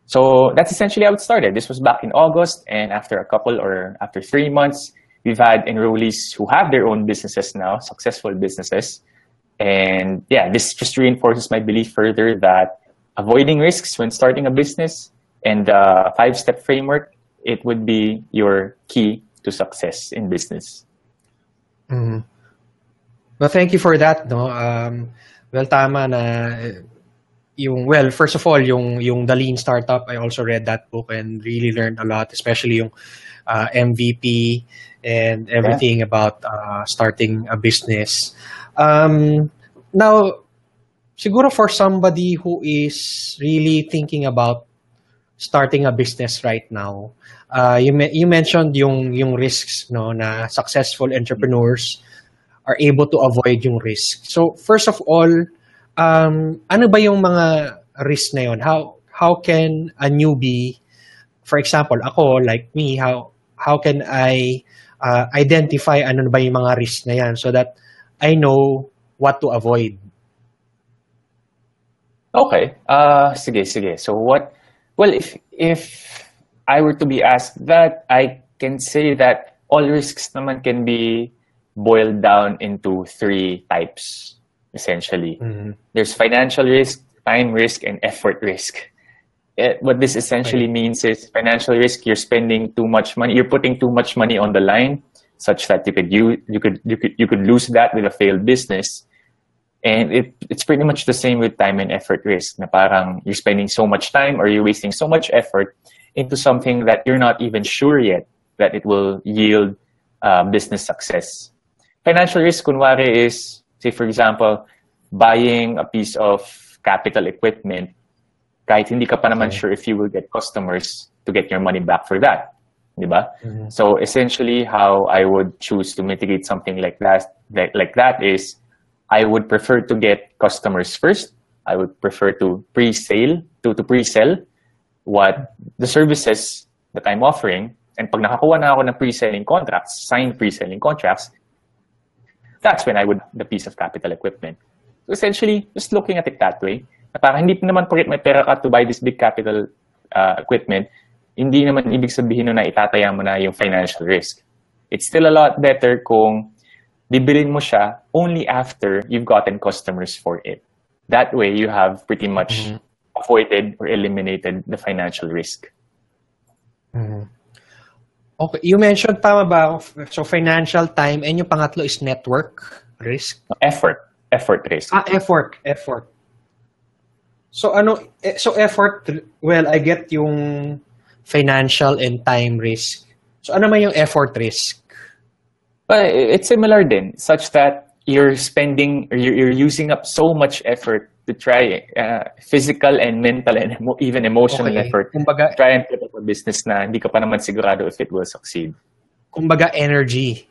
[SPEAKER 3] So that's essentially how it started. This was back in August. And after 3 months, we've had enrollees who have their own businesses now, successful businesses. And yeah, this just reinforces my belief further that avoiding risks when starting a business and the 5-step framework, it would be your key to success in business.
[SPEAKER 1] Well, thank you for that. No, well, tama na first of all, yung The Lean Startup, I also read that book and really learned a lot, especially yung MVP and everything about starting a business. Now, siguro for somebody who is really thinking about starting a business right now, you mentioned yung risks, no, na successful entrepreneurs are able to avoid yung risk. So first of all, ano ba yung mga risk na yun? How can a newbie, for example, ako like me, how can I identify ano ba yung mga risk na yan so that I know what to avoid?
[SPEAKER 3] Okay. Sige. So if I were to be asked that, I can say that all risks naman can be boiled down into 3 types, essentially. There's financial risk, time risk, and effort risk. What this essentially means is financial risk, you're spending too much money, you're putting too much money on the line, such that you could lose that with a failed business. And it's pretty much the same with time and effort risk. Na parang you're spending so much time or you're wasting so much effort into something that you're not even sure yet that it will yield business success. Financial risk, kunwari, is, say for example, buying a piece of capital equipment kahit hindi ka pa naman sure if you will get customers to get your money back for that. Diba? So essentially, how I would choose to mitigate something like that is I would prefer to get customers first. I would prefer to pre-sell what the services that I'm offering. And pag nakakuha na ako ng pre-selling contracts, signed pre-selling contracts, that's when I would the piece of capital equipment. So essentially, just looking at it that way, Parang hindi naman porket may pera ka to buy this big capital equipment, hindi naman ibig sabihin na itataya mo na yung financial risk. It's still a lot better kung bibilin mo siya only after you've gotten customers for it. That way, you have pretty much avoided or eliminated the financial risk.
[SPEAKER 1] Okay, you mentioned, tama ba? So, financial time, and yung pangatlo is network risk?
[SPEAKER 3] Effort risk.
[SPEAKER 1] Effort. So, effort, well, I get yung financial and time risk. So, ano man yung effort risk?
[SPEAKER 3] But it's similar din, such that you're spending, or you're using up so much effort to try physical and mental and even emotional effort.
[SPEAKER 1] Kumbaga,
[SPEAKER 3] try and put up a business na hindi ka pa naman sigurado if it will succeed.
[SPEAKER 1] Kumbaga, energy.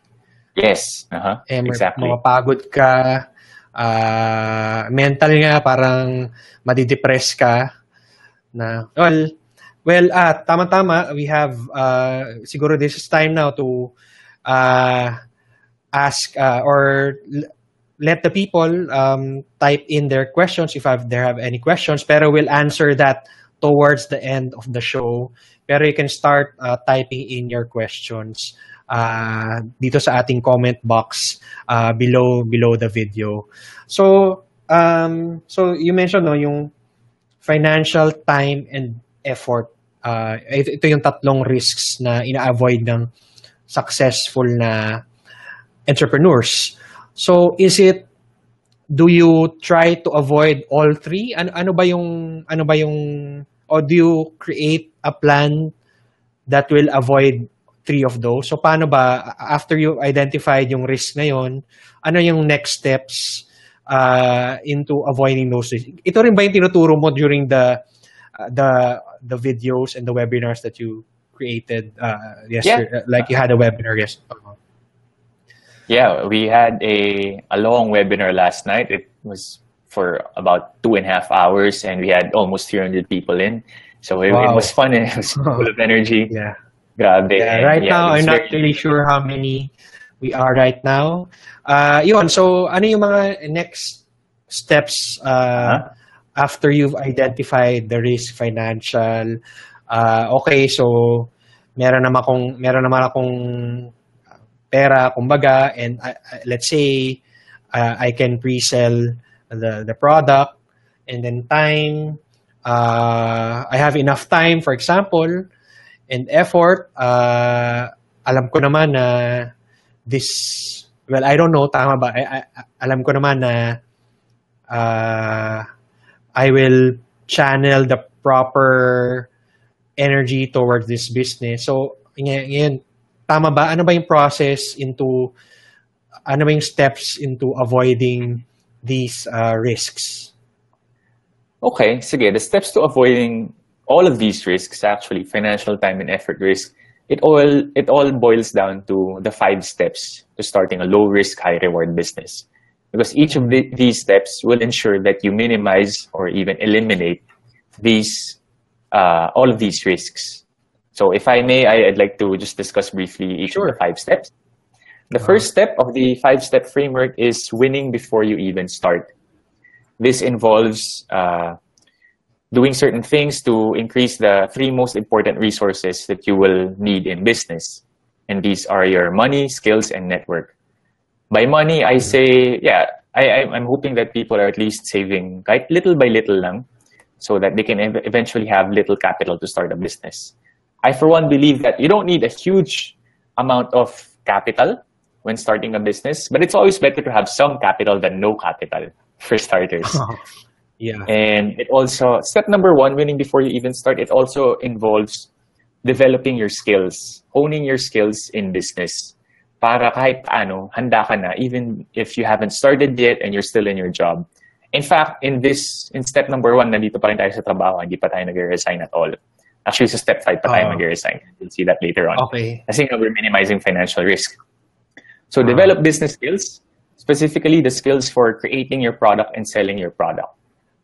[SPEAKER 3] Yes. Exactly.
[SPEAKER 1] Mapapagod ka. Mental nga, parang madidepress ka. Tama-tama. We have, siguro this is time now to ask or let the people type in their questions if they have any questions. Pero we'll answer that towards the end of the show. Pero you can start typing in your questions dito sa ating comment box below the video. So you mentioned yung financial, time, and effort. Ito yung tatlong risks na ina-avoid ng successful na entrepreneurs. So do you try to avoid all three? Ano ba yung or do you create a plan that will avoid three of those? So paano ba after you identified yung risk na yon, ano yung next steps into avoiding those risks? Ito rin ba yung tinuturo mo during the videos and the webinars that you created yesterday? Like you had a webinar yesterday.
[SPEAKER 3] Yeah, we had a long webinar last night. It was for about 2.5 hours, and we had almost 300 people in. So it was fun and it was full of energy.
[SPEAKER 1] Yeah.
[SPEAKER 3] Grabe.
[SPEAKER 1] Yeah, right now, I'm not really sure how many we are right now. So ano yung mga next steps after you've identified the risk, financial? Okay, so meron naman akong pera, kumbaga, and let's say I can pre-sell the product, and then time, I have enough time, for example, and effort. Alam ko naman na I don't know, tama ba? Alam ko naman na I will channel the proper energy towards this business. So, ngayon, tama ba? Ano ba yung process ano ba yung steps into avoiding these risks?
[SPEAKER 3] Okay, sige. The steps to avoiding all of these risks, actually, financial, time, and effort risk, it all boils down to the 5 steps to starting a low-risk, high-reward business. Because each of these steps will ensure that you minimize or even eliminate all of these risks. So if I may, I'd like to just discuss briefly each of the 5 steps. The first step of the 5-step framework is winning before you even start. This involves doing certain things to increase the 3 most important resources that you will need in business. And these are your money, skills, and network. By money, I say, I'm hoping that people are at least saving little by little lang, so that they can eventually have little capital to start a business. I, for one, believe that you don't need a huge amount of capital when starting a business, but it's always better to have some capital than no capital for starters.
[SPEAKER 1] Yeah.
[SPEAKER 3] And it also, step number 1, winning before you even start, it also involves developing your skills, honing your skills in business. Para kahit paano, handa ka na, even if you haven't started yet and you're still in your job. In fact, in step number 1, nandito pa rin tayo sa trabaho, hindi pa tayo nag-resign at all. Actually, sa step 5 pa tayo mag-resign. We'll see that later on.
[SPEAKER 1] Okay.
[SPEAKER 3] Kasi we're minimizing financial risk. So develop business skills, specifically the skills for creating your product and selling your product.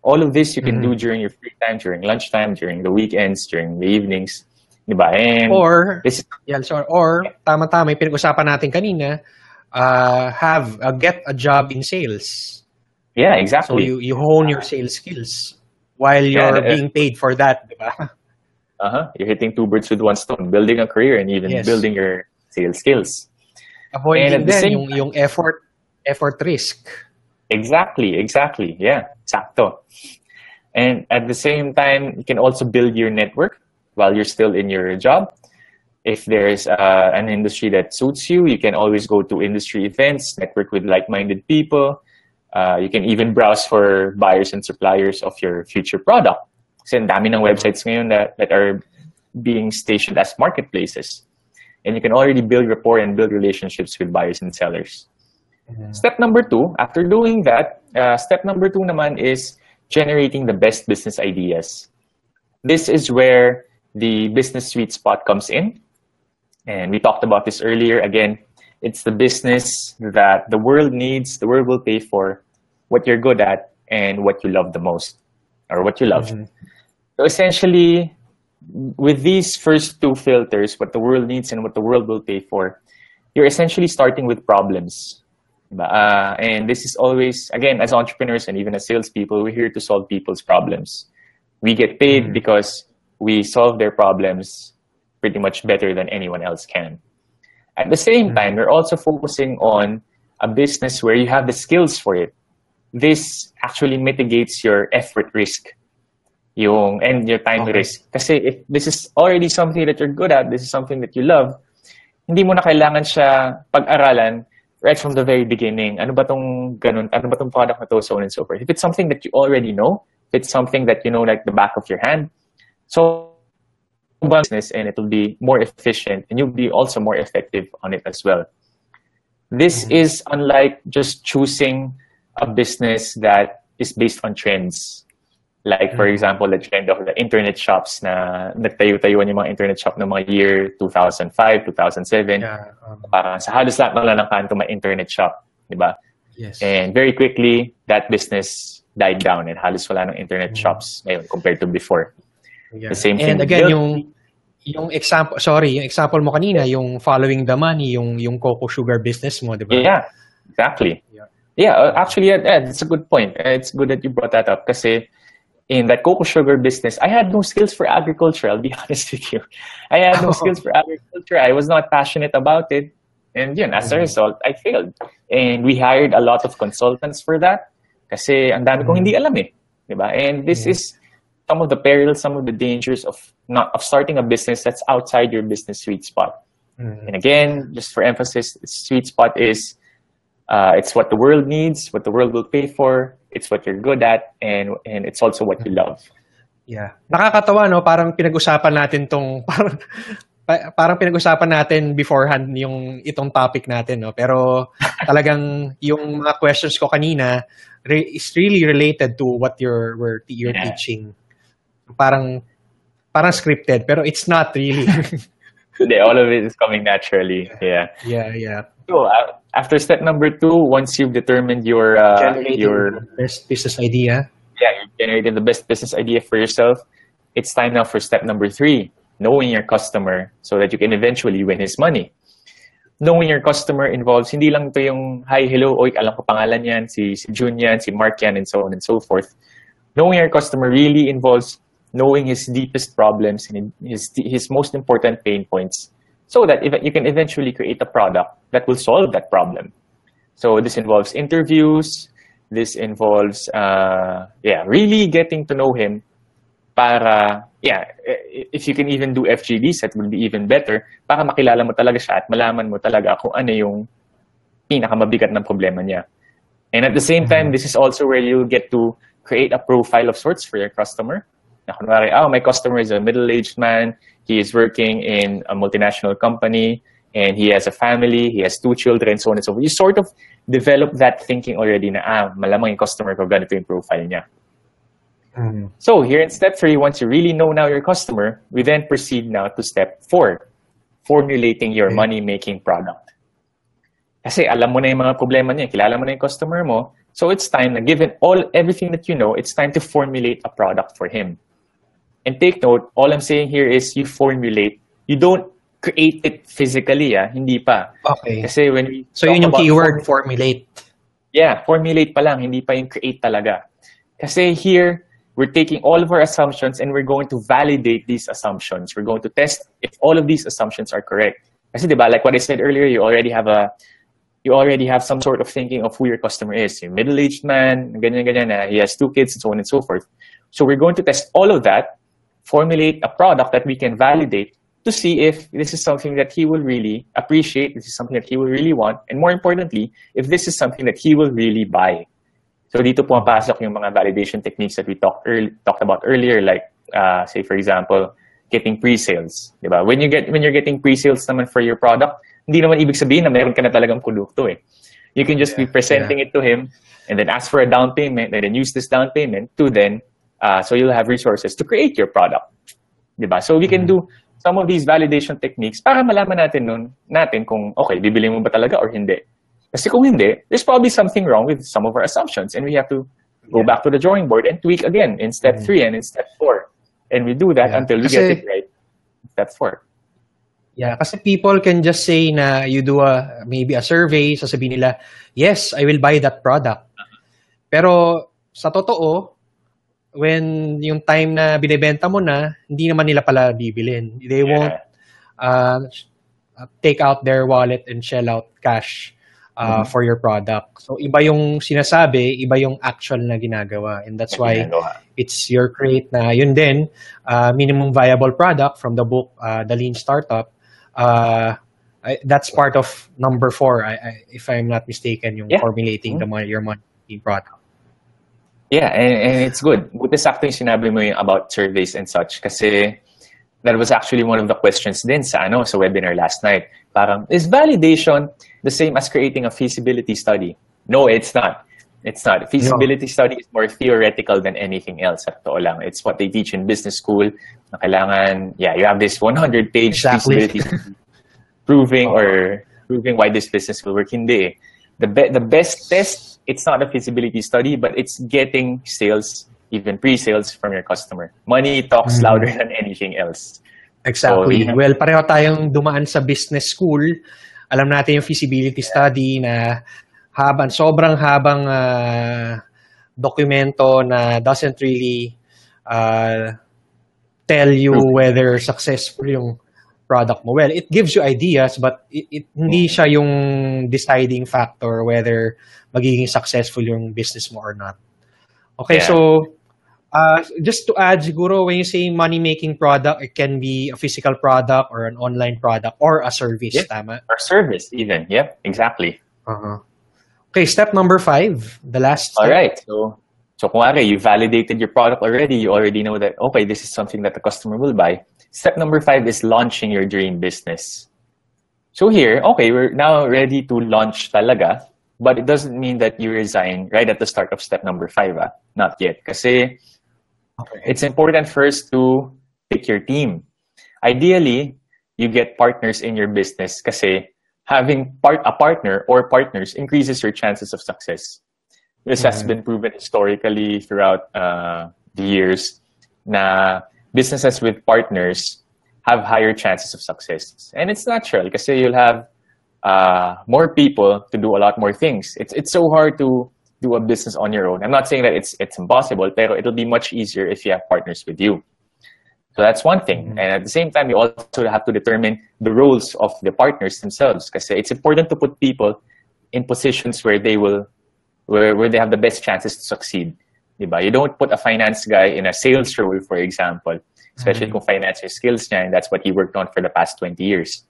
[SPEAKER 3] All of this you can do during your free time, during lunchtime, during the weekends, during the evenings. Diba? And
[SPEAKER 1] tama-tama, yung pinag-usapan natin kanina, get a job in sales.
[SPEAKER 3] Yeah, exactly.
[SPEAKER 1] So you hone your sales skills. while you're being paid for that, di ba?
[SPEAKER 3] You're hitting two birds with one stone, building a career and even building your sales skills.
[SPEAKER 1] Avoiding then yung effort risk.
[SPEAKER 3] Exactly. Yeah, exacto. And at the same time, you can also build your network while you're still in your job. If there's an industry that suits you, you can always go to industry events, network with like-minded people. You can even browse for buyers and suppliers of your future product. Kasi ang dami ng websites ngayon that are being stationed as marketplaces. And you can already build rapport and build relationships with buyers and sellers. Step number 2, after doing that, step number 2 naman is generating the best business ideas. This is where the business sweet spot comes in. And we talked about this earlier. Again, it's the business that the world needs, the world will pay for, what you're good at, and what you love the most, or what you love. So essentially, with these first 2 filters, what the world needs and what the world will pay for, you're essentially starting with problems. And this is always, again, as entrepreneurs and even as salespeople, we're here to solve people's problems. We get paid because we solve their problems pretty much better than anyone else can. At the same time, we're also focusing on a business where you have the skills for it. This actually mitigates your effort risk and your time risk. Kasi if this is already something that you're good at, this is something that you love, hindi mo na kailangan siya pag-aralan right from the very beginning. Ano ba tong ganun? Ano ba tong product na to? So on and so forth. If it's something that you already know, if it's something that you know like the back of your hand, so business and it will be more efficient and you'll be also more effective on it as well. This is unlike just choosing a business that is based on trends. Like, for example, the trend of the internet shops na nagtayo-tayuan yung mga internet shop ng mga year 2005, 2007. Parang sa halos lahat ng kanto may internet shop, di ba?
[SPEAKER 1] Yes.
[SPEAKER 3] And very quickly, that business died down and halos wala ng internet shops ngayon compared to before.
[SPEAKER 1] Yeah.
[SPEAKER 3] The same thing.
[SPEAKER 1] And again, yung example mo kanina, yung following the money, yung cocoa sugar business mo, di ba?
[SPEAKER 3] Yeah, exactly. Actually, that's a good point. It's good that you brought that up kasi in that cocoa sugar business, I had no skills for agriculture, I'll be honest with you. I had no skills for agriculture. I was not passionate about it. And as a result, I failed. And we hired a lot of consultants for that kasi ang dami kong hindi alam eh. Diba? And this is some of the perils, some of the dangers of starting a business that's outside your business sweet spot. And again, just for emphasis, sweet spot is it's what the world needs, what the world will pay for, it's what you're good at, and it's also what you love.
[SPEAKER 1] Yeah. Nakakatawa, no? Parang pinag-usapan natin parang pinag-usapan natin beforehand itong topic natin, no? Pero talagang yung mga questions ko kanina is really related to what you're teaching. Parang scripted, pero it's not really.
[SPEAKER 3] All of it is coming naturally. Yeah. So after step number 2, once you've determined your
[SPEAKER 1] best business idea,
[SPEAKER 3] you've generated the best business idea for yourself, it's time now for step number 3, knowing your customer so that you can eventually win his money. Knowing your customer involves hindi lang ito yung hi, hello, oy, alam ko pangalan yan, si Jun yan, si Mark yan, and so on and so forth. Knowing your customer really involves knowing his deepest problems and his most important pain points so that you can eventually create a product that will solve that problem. So this involves interviews. This involves, really getting to know him para, if you can even do FGDs, that would be even better para makilala mo talaga siya at malaman mo talaga kung ano yung pinakamabigat ng problema niya. And at the same time, this is also where you'll get to create a profile of sorts for your customer. Na kunwari, my customer is a middle-aged man, he is working in a multinational company, and he has a family, he has 2 children, so on and so forth. You sort of develop that thinking already na, malamang yung customer ko, ganito yung profile niya. So here in step 3, once you really know now your customer, we then proceed now to step 4, formulating your money-making product. Kasi alam mo na yung mga problema niya, kilala mo na yung customer mo, so it's time na given everything that you know, it's time to formulate a product for him. And take note, all I'm saying here is you formulate, you don't create it physically, hindi pa.
[SPEAKER 1] Okay.
[SPEAKER 3] Kasi when we
[SPEAKER 1] yun yung keyword, formulate.
[SPEAKER 3] Yeah, formulate pa lang, hindi pa yung create talaga. Kasi here, we're taking all of our assumptions and we're going to validate these assumptions. We're going to test if all of these assumptions are correct. Kasi diba, like what I said earlier, you already have some sort of thinking of who your customer is. A middle-aged man, ganyan, he has 2 kids, and so on and so forth. So we're going to test all of that, formulate a product that we can validate to see if this is something that he will really appreciate, this is something that he will really want, and more importantly, if this is something that he will really buy. So dito pumapasok yung mga validation techniques that we talked about earlier, like say for example, getting pre-sales, diba? When you're getting pre-sales naman for your product, hindi naman ibig sabihin na meron ka na talagang produkto eh. You can just be presenting it to him and then ask for a down payment and then use this down payment to then so you'll have resources to create your product. Diba? So we can do some of these validation techniques para malaman natin kung okay, bibili mo ba talaga or hindi. Kasi kung hindi, there's probably something wrong with some of our assumptions and we have to go back to the drawing board and tweak again in step 3 and in step 4. And we do that until we get it right in step 4.
[SPEAKER 1] Yeah, kasi people can just say na you do maybe a survey, sasabihin nila, yes, I will buy that product. Pero sa totoo, when yung time na binibenta mo na, hindi naman nila pala bibilin. They won't take out their wallet and shell out cash for your product. So iba yung sinasabi, iba yung actual na ginagawa. And that's why it's your create na yun din, minimum viable product from the book, The Lean Startup. That's part of number 4, if I'm not mistaken, yung formulating your money product.
[SPEAKER 3] Yeah, and it's good. Buti sakto yung sinabi mo yung about surveys and such kasi that was actually one of the questions din sa webinar last night. Parang, is validation the same as creating a feasibility study? No, it's not. It's not. Feasibility study is more theoretical than anything else. At totoo lang. It's what they teach in business school. Na kailangan, you have this 100-page feasibility study proving why this business will work. Hindi. The best test, it's not a feasibility study, but it's getting sales, even pre-sales from your customer. Money talks louder than anything else.
[SPEAKER 1] Exactly. So, well, pareho tayong dumaan sa business school. Alam natin yung feasibility study na sobrang habang dokumento na doesn't really tell you whether successful yung product mo. Well, it gives you ideas, but it hindi siya yung deciding factor whether magiging successful yung business mo or not. Okay, so just to add, siguro when you say money-making product, it can be a physical product or an online product or a service, tama?
[SPEAKER 3] Or service even, exactly.
[SPEAKER 1] Okay, step number 5, the last step.
[SPEAKER 3] All right, so kung you validated your product already, you already know that, okay, this is something that the customer will buy. Step number 5 is launching your dream business. So here, okay, we're now ready to launch talaga, but it doesn't mean that you resign right at the start of step number 5. Not yet. Kasi it's important first to pick your team. Ideally, you get partners in your business kasi having a partner or partners increases your chances of success. This has been proven historically throughout the years na businesses with partners have higher chances of success. And it's natural kasi you'll have more people to do a lot more things. It's so hard to do a business on your own. I'm not saying that it's impossible, pero it'll be much easier if you have partners with you. So that's one thing. And at the same time, you also have to determine the roles of the partners themselves kasi it's important to put people in positions where they have the best chances to succeed. Diba? You don't put a finance guy in a sales role, for example, especially kung finance your skills niya, and that's what he worked on for the past 20 years.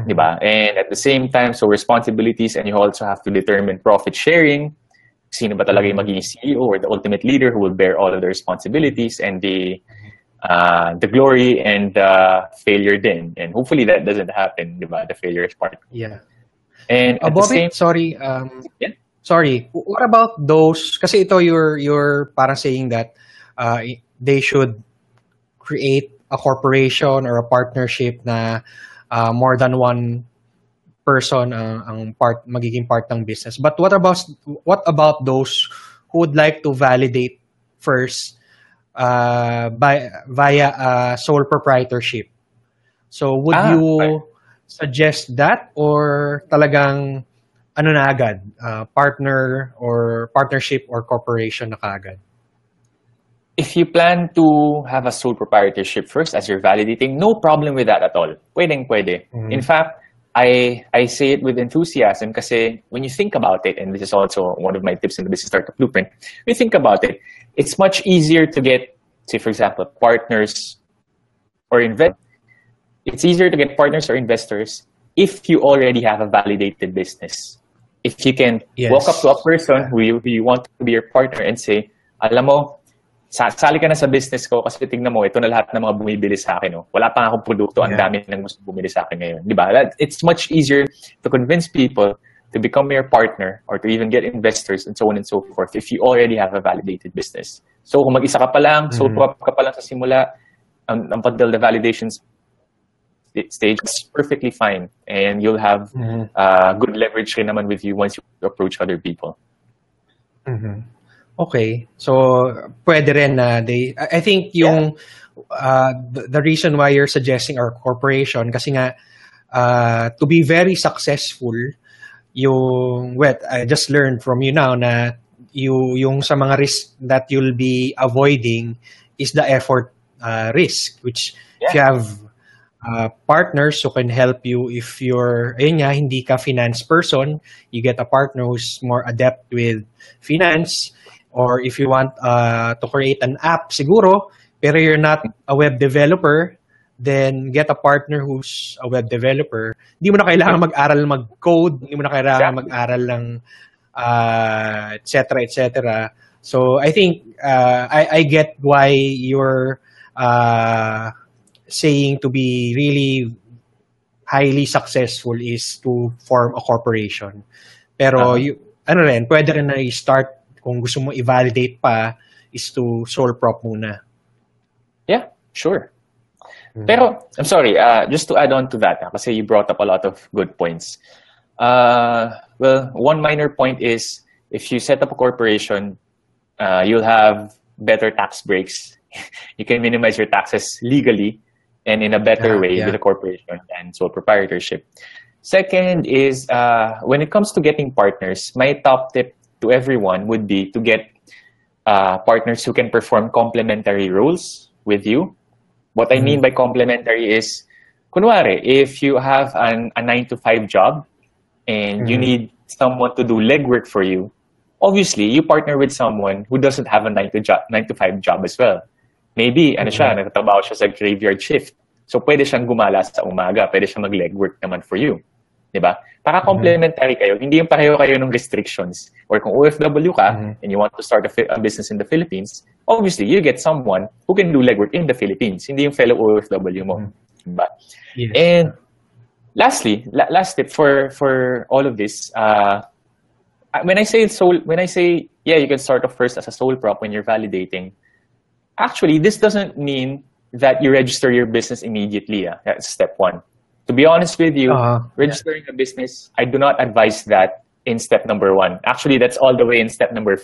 [SPEAKER 3] Diba? And at the same time, so responsibilities, and you also have to determine profit sharing. Sino ba talaga yung magiging CEO or the ultimate leader who will bear all of the responsibilities and the glory and the failure din. And hopefully that doesn't happen, diba? The failure is part.
[SPEAKER 1] Yeah.
[SPEAKER 3] And at
[SPEAKER 1] Bobby, sorry. Sorry. What about those? Kasi ito you're parang saying that they should create a corporation or a partnership na more than one person ang magiging part ng business. But what about those who would like to validate first via sole proprietorship? So would you suggest that or talagang ano na agad, partner or partnership or corporation na kaagad?
[SPEAKER 3] if you plan to have a sole proprietorship first as you're validating, no problem with that at all. Pwede. In fact, I say it with enthusiasm kasi when you think about it, and this is also one of my tips in the Business Startup Blueprint, when you think about it, it's much easier to get, say for example, partners or it's easier to get partners or investors if you already have a validated business. If you can walk up to a person who you want to be your partner and say, alam mo, sali ka na sa business ko kasi tingnan mo, ito na lahat ng mga bumibili sa akin. Oh. Wala pa akong produkto, ang dami nang gusto bumili sa akin ngayon. Diba? It's much easier to convince people to become your partner or to even get investors and so on and so forth if you already have a validated business. So kung mag-isa ka pa lang, sole prop ka pa lang sa simula, until the validation stage, it's perfectly fine. And you'll have good leverage rin naman with you once you approach other people.
[SPEAKER 1] Okay. So, pwede rin na I think yung the reason why you're suggesting our corporation kasi nga to be very successful I just learned from you now na yung sa mga risk that you'll be avoiding is the effort risk, which if you have partners who can help you if you're hindi ka finance person, you get a partner who's more adept with finance. Or if you want to create an app, siguro, pero you're not a web developer, then get a partner who's a web developer. Hindi mo na kailangan mag-aral mag-code, hindi mo na kailangan mag-aral ng et cetera. So I think I get why you're saying to be really highly successful is to form a corporation. Pero pwede rin na i-start kung gusto mo i-validate pa is to sole prop muna.
[SPEAKER 3] Yeah, sure. Pero, I'm sorry, just to add on to that, kasi you brought up a lot of good points. Well, one minor point is, if you set up a corporation, you'll have better tax breaks. You can minimize your taxes legally and in a better way with a corporation and sole proprietorship. Second is, when it comes to getting partners, my top tip to everyone would be to get partners who can perform complementary roles with you. What I mean by complementary is, kunwari, if you have a 9-to-5 job and you need someone to do legwork for you, obviously, you partner with someone who doesn't have a 9-to-5 job as well. Maybe, nagtatrabaho siya sa graveyard shift. So, pwede siyang gumala sa umaga. Pwede siyang mag-legwork naman for you. Diba? Para complementary kayo, hindi yung pareho kayo ng restrictions. Or kung OFW ka and you want to start a business in the Philippines, obviously, you get someone who can do legwork in the Philippines. Hindi yung fellow OFW mo. Diba?
[SPEAKER 1] Yes.
[SPEAKER 3] And lastly, last tip for all of this, when I say you can start off first as a sole prop when you're validating, actually, this doesn't mean that you register your business immediately. That's step one. To be honest with you, registering a business, I do not advise that in step number 1. Actually, that's all the way in step number 5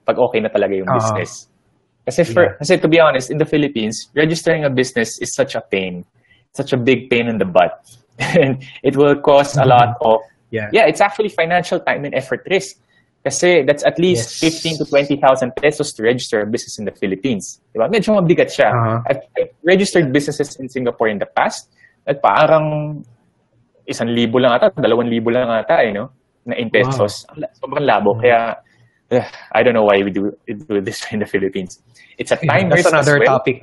[SPEAKER 3] pag okay na talaga yung business. Kasi to be honest, in the Philippines, registering a business is such a pain. Such a big pain in the butt. And it will cost a lot of, it's actually financial time and effort risk. Kasi that's at least 15 to 20,000 pesos to register a business in the Philippines. Diba? Medyo mabigat siya. I've registered businesses in Singapore in the past at parang 1,000 lang ata, 2,000 lang ata, na in pesos. Sobrang labo. Kaya, I don't know why we do this in the Philippines. It's a time risk.
[SPEAKER 1] That's another topic.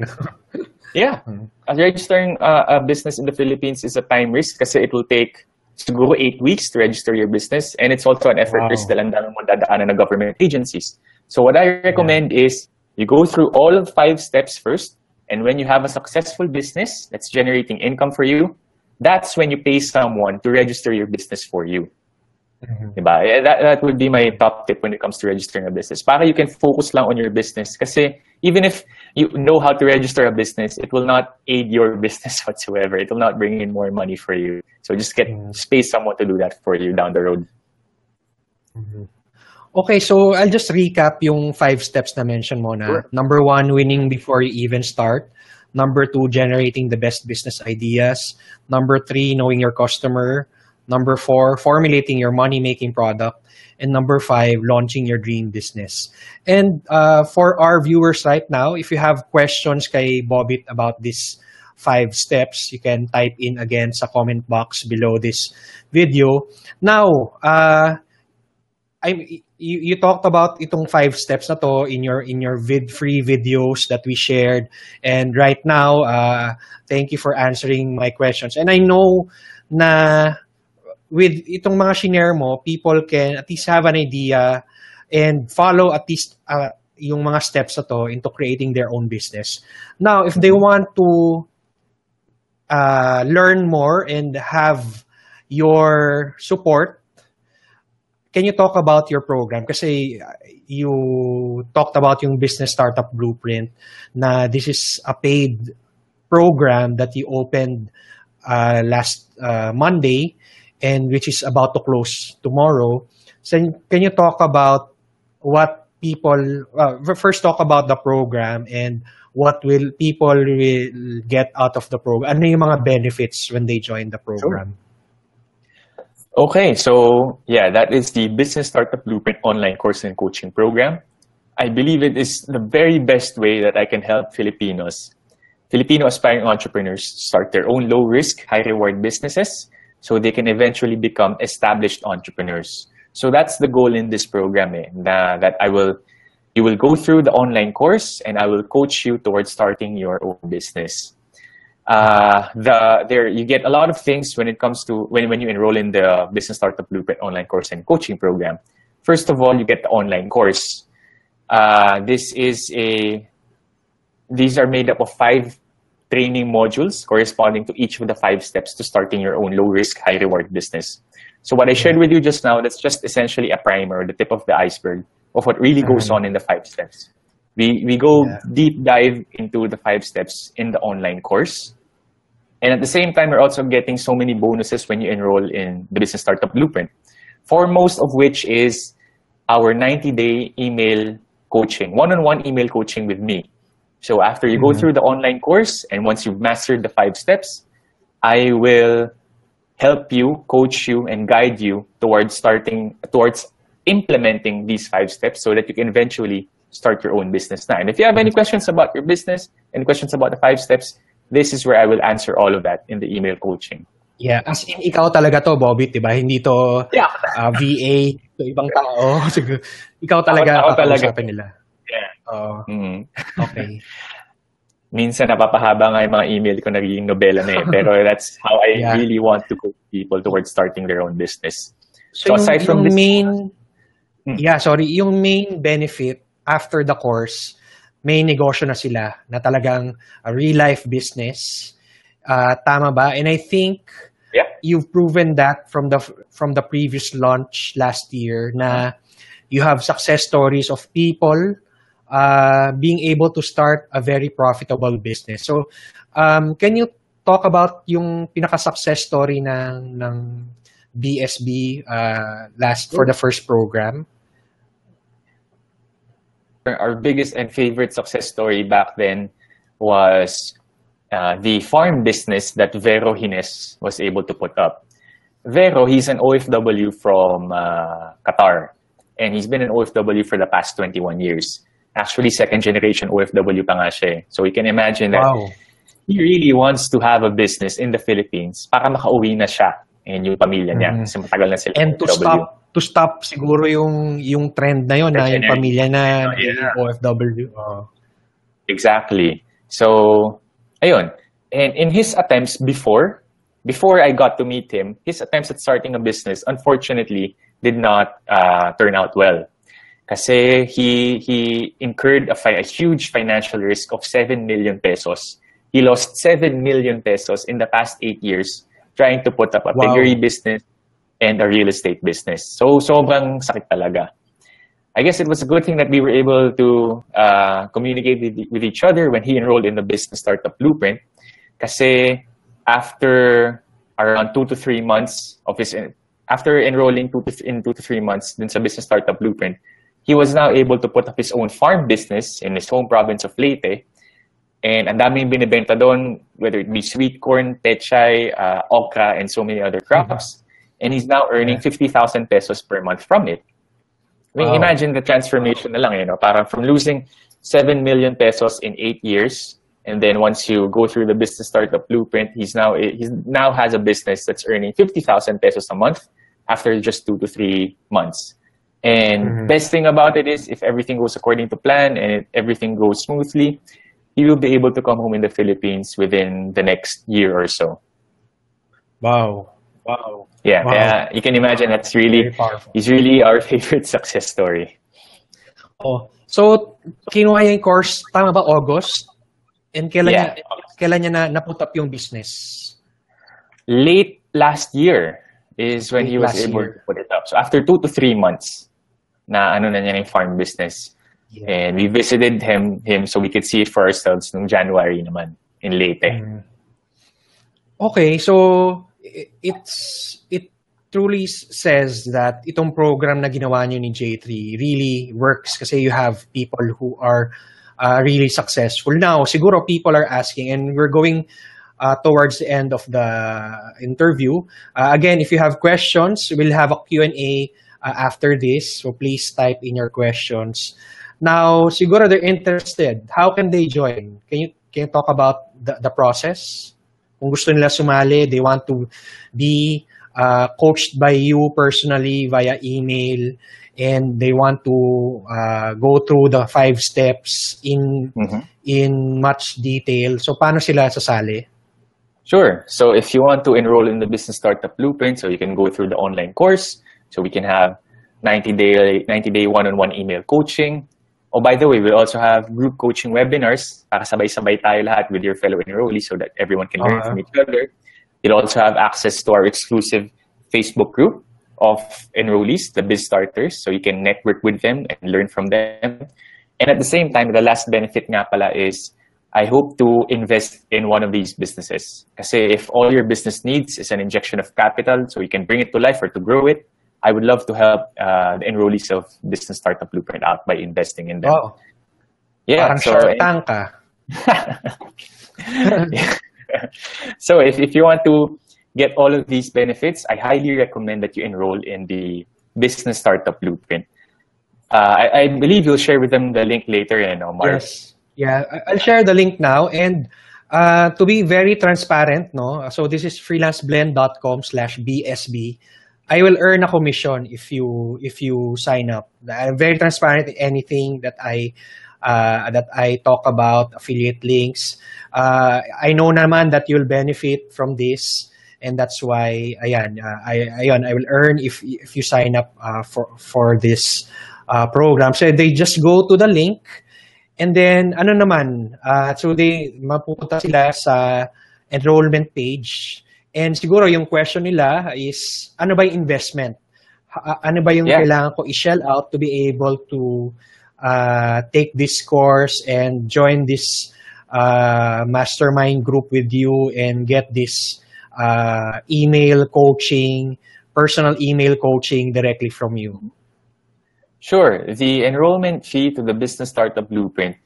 [SPEAKER 3] Registering a business in the Philippines is a time risk kasi it will take siguro 8 weeks to register your business, and it's also an effort risk dahil ang dami mo dadaanan ng government agencies. So what I recommend is you go through all of 5 steps first, and when you have a successful business that's generating income for you, that's when you pay someone to register your business for you. Diba? That would be my top tip when it comes to registering a business. Para you can focus lang on your business. Kasi even if you know how to register a business, it will not aid your business whatsoever. It will not bring in more money for you. So just pay someone to do that for you down the road.
[SPEAKER 1] Okay, so I'll just recap yung 5 steps na mention mo na.
[SPEAKER 3] Sure.
[SPEAKER 1] Number 1, winning before you even start. Number 2, generating the best business ideas. Number 3, knowing your customer. Number 4, formulating your money-making product. And number 5, launching your dream business. And for our viewers right now, if you have questions kay Bobit about these 5 steps, you can type in again sa comment box below this video. Now, you talked about itong 5 steps na to in your free videos that we shared, and right now thank you for answering my questions. And I know na with itong mga shinare mo, people can at least have an idea and follow at least yung mga steps na to into creating their own business. Now, if they want to learn more and have your support, can you talk about your program? Kasi you talked about yung Business Startup Blueprint, na this is a paid program that you opened last Monday, and which is about to close tomorrow. So can you talk about what people, first talk about the program and what will people will get out of the program? Ano yung mga benefits when they join the program?
[SPEAKER 3] Sure. Okay, so yeah, that is the Business Startup Blueprint online course and coaching program. I believe it is the very best way that I can help Filipino aspiring entrepreneurs start their own low-risk, high-reward businesses so they can eventually become established entrepreneurs. So that's the goal in this program, you will go through the online course and I will coach you towards starting your own business. You get a lot of things when it comes to when you enroll in the Business Startup Blueprint online course and coaching program. First of all, you get the online course. These are made up of 5 training modules corresponding to each of the 5 steps to starting your own low-risk, high-reward business. So what I shared with you just now, that's just essentially a primer, the tip of the iceberg of what really goes on in the 5 steps. We go deep dive into the 5 steps in the online course. And at the same time, we're also getting so many bonuses when you enroll in the Business Startup Blueprint. Foremost of which is our 90-day email coaching, one-on-one email coaching with me. So after you go through the online course and once you've mastered the 5 steps, I will help you, coach you, and guide you towards implementing these 5 steps so that you can eventually start your own business now. And if you have any questions about your business, any questions about the 5 steps, this is where I will answer all of that in the email coaching.
[SPEAKER 1] Yeah, as in ikaw talaga to, Bobby, diba? Hindi to VA, to ibang tao. Ikaw talaga kakausapin nila.
[SPEAKER 3] Yeah.
[SPEAKER 1] Okay.
[SPEAKER 3] Minsan napapahaba nga yung mga email ko, nagiging nobela na eh. Pero that's how I really want to coach people towards starting their own business.
[SPEAKER 1] So aside from this, yung main benefit after the course, may negosyo na sila na talagang a real-life business. Tama ba? And I think you've proven that from the previous launch last year na you have success stories of people being able to start a very profitable business. So, can you talk about yung pinaka-success story ng BSB for the first program?
[SPEAKER 3] Our biggest and favorite success story back then was the farm business that Vero Hines was able to put up. Vero, he's an OFW from Qatar, and he's been an OFW for the past 21 years. Actually, second generation OFW pa nga siya. So you can imagine that he really wants to have a business in the Philippines para makauwi na siya and yung pamilya niya. Kasi matagal na sila
[SPEAKER 1] and to stop siguro yung trend na yun, na yung pamilya na OFW.
[SPEAKER 3] Exactly. So, ayun. And in his attempts before I got to meet him, his attempts at starting a business, unfortunately, did not turn out well. Kasi he incurred a huge financial risk of 7 million pesos. He lost 7 million pesos in the past 8 years trying to put up a piggery business and a real estate business. So, sobrang sakit talaga. I guess it was a good thing that we were able to communicate with each other when he enrolled in the Business Startup Blueprint. Kasi after around 2 to 3 months after enrolling in 2 to 3 months dun sa Business Startup Blueprint, he was now able to put up his own farm business in his home province of Leyte. And ang daming binibenta doon, whether it be sweet corn, pechay, okra, and so many other crops. and he's now earning 50,000 pesos per month from it. I mean, imagine the transformation na lang, parang from losing 7 million pesos in 8 years, and then once you go through the business startup blueprint, he now has a business that's earning 50,000 pesos a month after just 2 to 3 months. And best thing about it is, if everything goes according to plan and everything goes smoothly, he will be able to come home in the Philippines within the next year or so.
[SPEAKER 1] Wow.
[SPEAKER 3] Yeah, you can imagine he's really our favorite success story.
[SPEAKER 1] Oh, so kinuha niya yung course, tama ba, August? And kailan niya na-put up yung business?
[SPEAKER 3] Late last year is when he was able to put it up. So after 2 to 3 months na niya yung farm business. Yeah. And we visited him so we could see it for ourselves noong January naman in Leyte.
[SPEAKER 1] Okay, so it truly says that itong program na ginawa niyo ni J3 really works kasi you have people who are really successful. Now, siguro people are asking, and we're going towards the end of the interview. Again, if you have questions, we'll have a Q&A after this. So please type in your questions. Now, siguro they're interested. How can they join? Can you talk about the process? Kung gusto nila sumali, they want to be coached by you personally via email, and they want to go through the 5 steps in much detail. So, paano sila sasali?
[SPEAKER 3] Sure. So, if you want to enroll in the Business Startup Blueprint, so you can go through the online course. So, we can have 90-day one-on-one email coaching. Oh, by the way, we also have group coaching webinars para sabay-sabay tayo lahat with your fellow enrollees so that everyone can learn from each other. You'll also have access to our exclusive Facebook group of enrollees, the Biz Starters, so you can network with them and learn from them. And at the same time, the last benefit nga pala is I hope to invest in one of these businesses. Kasi if all your business needs is an injection of capital so you can bring it to life or to grow it, I would love to help the enrollees of Business Startup Blueprint out by investing in them.
[SPEAKER 1] Wow.
[SPEAKER 3] Yeah,
[SPEAKER 1] parang Shark Tank ka.
[SPEAKER 3] So if you want to get all of these benefits, I highly recommend that you enroll in the Business Startup Blueprint. I believe you'll share with them the link later, Mark.
[SPEAKER 1] Yes. Yeah, I'll share the link now. And to be very transparent, so this is freelanceblend.com/BSB. I will earn a commission if you sign up. I'm very transparent in anything that I talk about, affiliate links. I know naman that you'll benefit from this, and that's why I will earn if you sign up for this program. So they just go to the link, and then so they mapupunta sila sa enrollment page. And siguro yung question nila is, ano ba yung investment? Ano ba yung kailangan ko i-shell out to be able to take this course and join this mastermind group with you and get this email coaching, personal email coaching directly from you?
[SPEAKER 3] Sure. The enrollment fee to the Business Startup Blueprint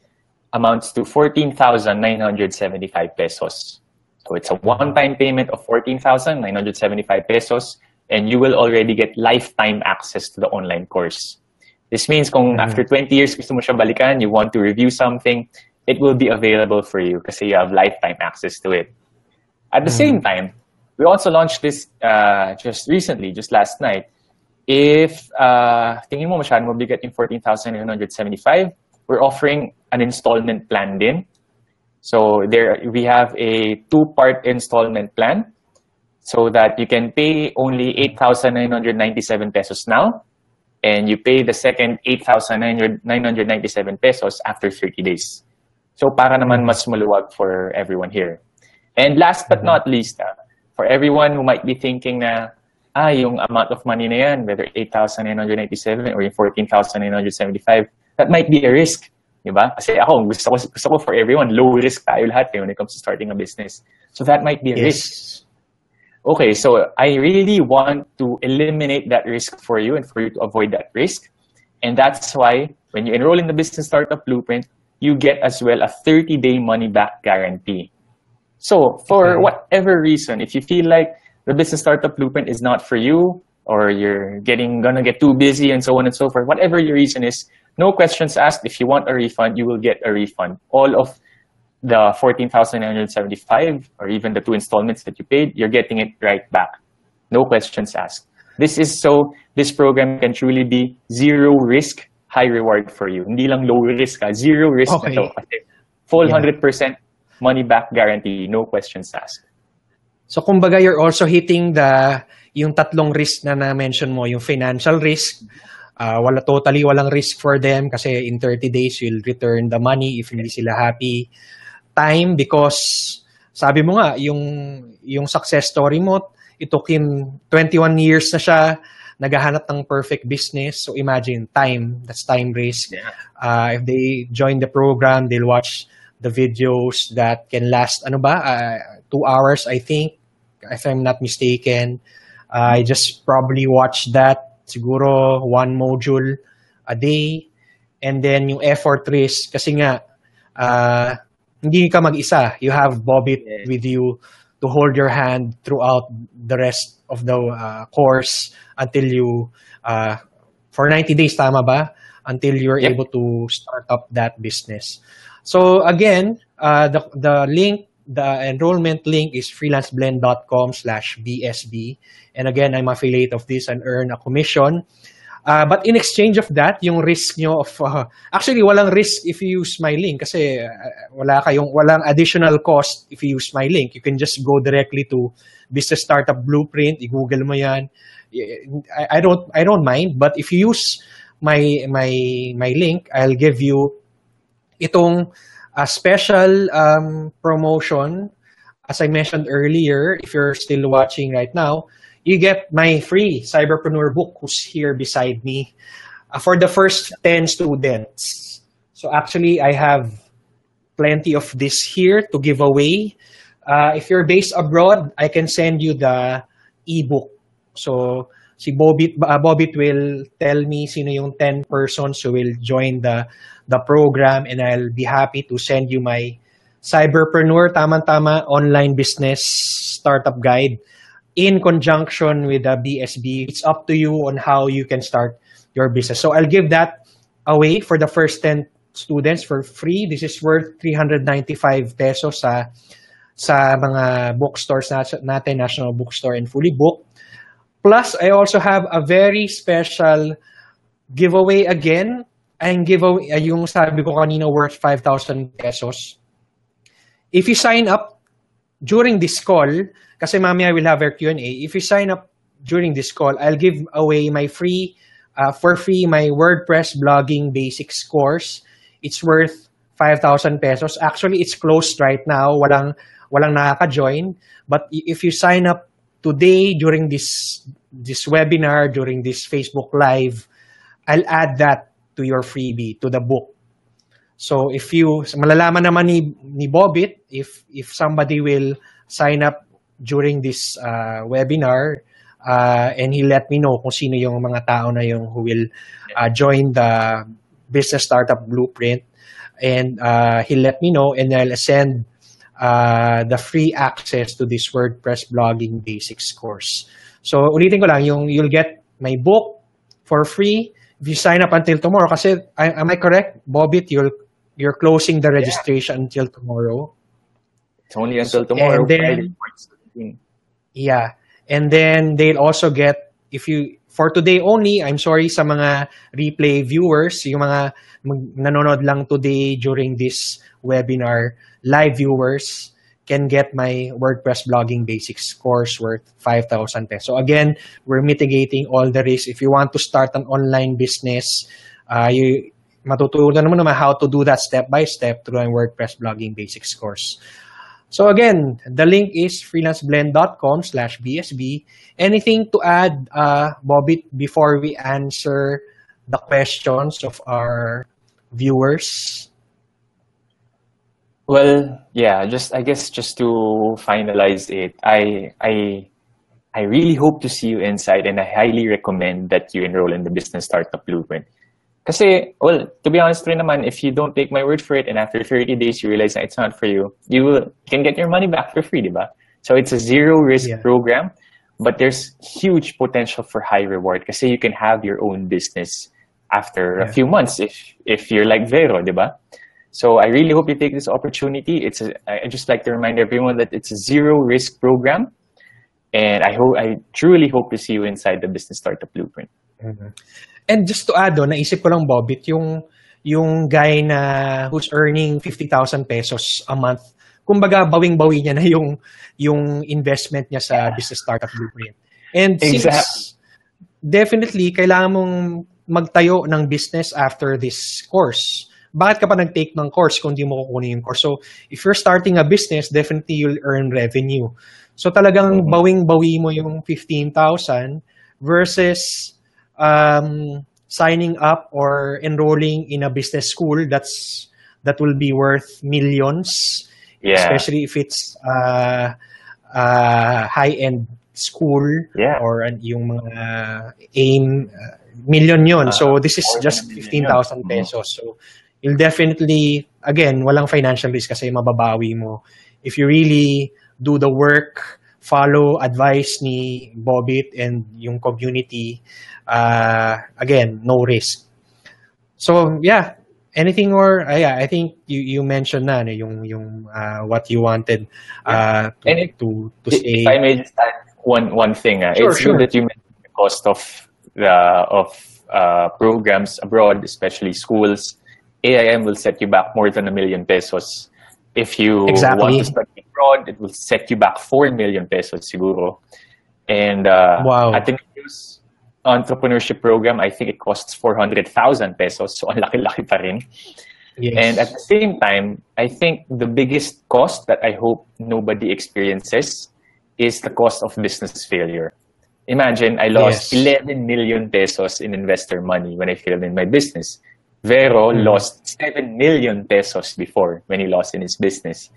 [SPEAKER 3] amounts to 14,975 pesos. So it's a one-time payment of 14,975 pesos, and you will already get lifetime access to the online course. This means kung after 20 years gusto mo siya balikan, you want to review something, it will be available for you kasi you have lifetime access to it. At the same time, we also launched this just recently, just last night. If tingin mo masyadong mabigat yung 14,975, we're offering an installment plan din. So there we have a 2-part installment plan so that you can pay only 8,997 pesos now, and you pay the second 8,997 pesos after 30 days. So para naman mas maluwag for everyone here. And last but not least, for everyone who might be thinking na yung amount of money na yan, whether 8,997 or yung 14,975, that might be a risk. Diba? Kasi ako, gusto ko for everyone, low risk tayo lahat when it comes to starting a business. So that might be a risk. Okay, so I really want to eliminate that risk for you and for you to avoid that risk. And that's why when you enroll in the Business Startup Blueprint, you get as well a 30-day money-back guarantee. So for whatever reason, if you feel like the Business Startup Blueprint is not for you, or you're gonna get too busy and so on and so forth, whatever your reason is, no questions asked. If you want a refund, you will get a refund. All of the 14,975 or even the 2 installments that you paid, you're getting it right back. No questions asked. This program can truly be zero risk, high reward for you. Hindi lang low risk, zero risk na to. Kasi full 100% money back guarantee, no questions asked.
[SPEAKER 1] So kumbaga you're also hitting yung tatlong risk na na-mention mo, yung financial risk, walang risk for them kasi in 30 days you'll return the money if hindi sila happy. Time, because sabi mo nga, yung success story mo, it took him 21 years na siya naghahanap ng perfect business. So imagine, time, that's time risk.
[SPEAKER 3] Yeah.
[SPEAKER 1] If they join the program, they'll watch the videos that can last, 2 hours, I think, if I'm not mistaken. I just probably watch that, siguro 1 module a day. And then yung effort risk, kasi nga, hindi ka mag-isa. You have Bobit with you to hold your hand throughout the rest of the course until you, for 90 days, tama ba? Until you're able to start up that business. So again, the link, the enrollment link is freelanceblend.com/BSB. And again, I'm affiliate of this and earn a commission. But in exchange of that, yung risk nyo of, actually walang risk if you use my link kasi walang additional cost if you use my link. You can just go directly to Business Startup Blueprint, i-google mo yan. I don't mind, but if you use my link, I'll give you itong special promotion. As I mentioned earlier, if you're still watching right now, you get my free Cyberpreneur book, who's here beside me, for the first 10 students. So actually, I have plenty of this here to give away. If you're based abroad, I can send you the ebook. So si Bobit will tell me sino yung 10 persons who will join the program, and I'll be happy to send you my Cyberpreneur, tama-tama, online business startup guide in conjunction with the BSB. It's up to you on how you can start your business. So I'll give that away for the first 10 students for free. This is worth 395 pesos sa mga bookstores natin, National Bookstore and Fully Booked. Plus, I also have a very special giveaway again. Ang giveaway, yung sabi ko kanina, worth 5,000 pesos. If you sign up during this call, kasi mamaya we'll have our Q&A. If you sign up during this call, I'll give away my free, for free, my WordPress blogging basics course. It's worth 5,000 pesos. Actually, it's closed right now. Walang nakaka-join. But if you sign up today during this webinar, during this Facebook Live, I'll add that to your freebie, to the book. So if malalaman naman ni Bobit, if somebody will sign up during this webinar, and he'll let me know kung sino yung mga tao na yung who will join the Business Startup Blueprint, and he'll let me know, and I'll send the free access to this WordPress blogging basics course. So ulitin ko lang, you'll get my book for free if you sign up until tomorrow. Kasi am I correct, Bobit? You're closing the registration until tomorrow.
[SPEAKER 3] It's only until tomorrow.
[SPEAKER 1] And then, yeah. And then they'll also get, for today only, I'm sorry sa mga replay viewers, yung mga nanonood lang today during this webinar, live viewers can get my WordPress blogging basics course worth 5,000 pesos. So again, we're mitigating all the risks. If you want to start an online business, matutunan naman how to do that step by step through a WordPress blogging basics course. So again, the link is freelanceblend.com/BSB. Anything to add, Bobit, before we answer the questions of our viewers?
[SPEAKER 3] Well, yeah, I guess just to finalize it, I really hope to see you inside, and I highly recommend that you enroll in the Business Startup Blueprint. Kasi, well, to be honest rin naman, if you don't take my word for it and after 30 days you realize that it's not for you, you can get your money back for free, diba? So it's a zero-risk program. but there's huge potential for high reward kasi you can have your own business after a few months if you're like Vero, diba? So I really hope you take this opportunity. I just like to remind everyone that it's a zero risk program, and I truly hope to see you inside the Business Startup Blueprint.
[SPEAKER 1] And just to add on, naisip ko lang, Bobit, yung guy na who's earning 50,000 pesos a month, kumbaga bawing-bawi niya na yung investment niya sa Business Startup Blueprint. And since definitely kailangan mong magtayo ng business after this course, bakit ka pa nag-take ng course kung di mo kukunin yung course? So, if you're starting a business, definitely you'll earn revenue. So, talagang bawing-bawi mo yung 15,000 versus signing up or enrolling in a business school that will be worth millions, especially if it's high-end school or yung mga AIM, million yun. So, this is just 15,000 pesos. So, you'll definitely, again, walang financial risk kasi mababawi mo. If you really do the work, follow advice ni Bobit and yung community, again, no risk. So, yeah, anything more? I think you mentioned na yung what you wanted to say.
[SPEAKER 3] If I may just add one thing. It's true that you mentioned the cost of programs abroad, especially schools. AIM will set you back more than 1 million pesos. If you want to study abroad, it will set you back 4 million pesos siguro. And at the News Entrepreneurship Program, I think it costs 400,000 pesos. So, ang laki-laki pa rin.
[SPEAKER 1] Yes.
[SPEAKER 3] And at the same time, I think the biggest cost that I hope nobody experiences is the cost of business failure. Imagine, I lost 11 million pesos in investor money when I failed in my business. Vero lost 7 million pesos before when he lost in his business.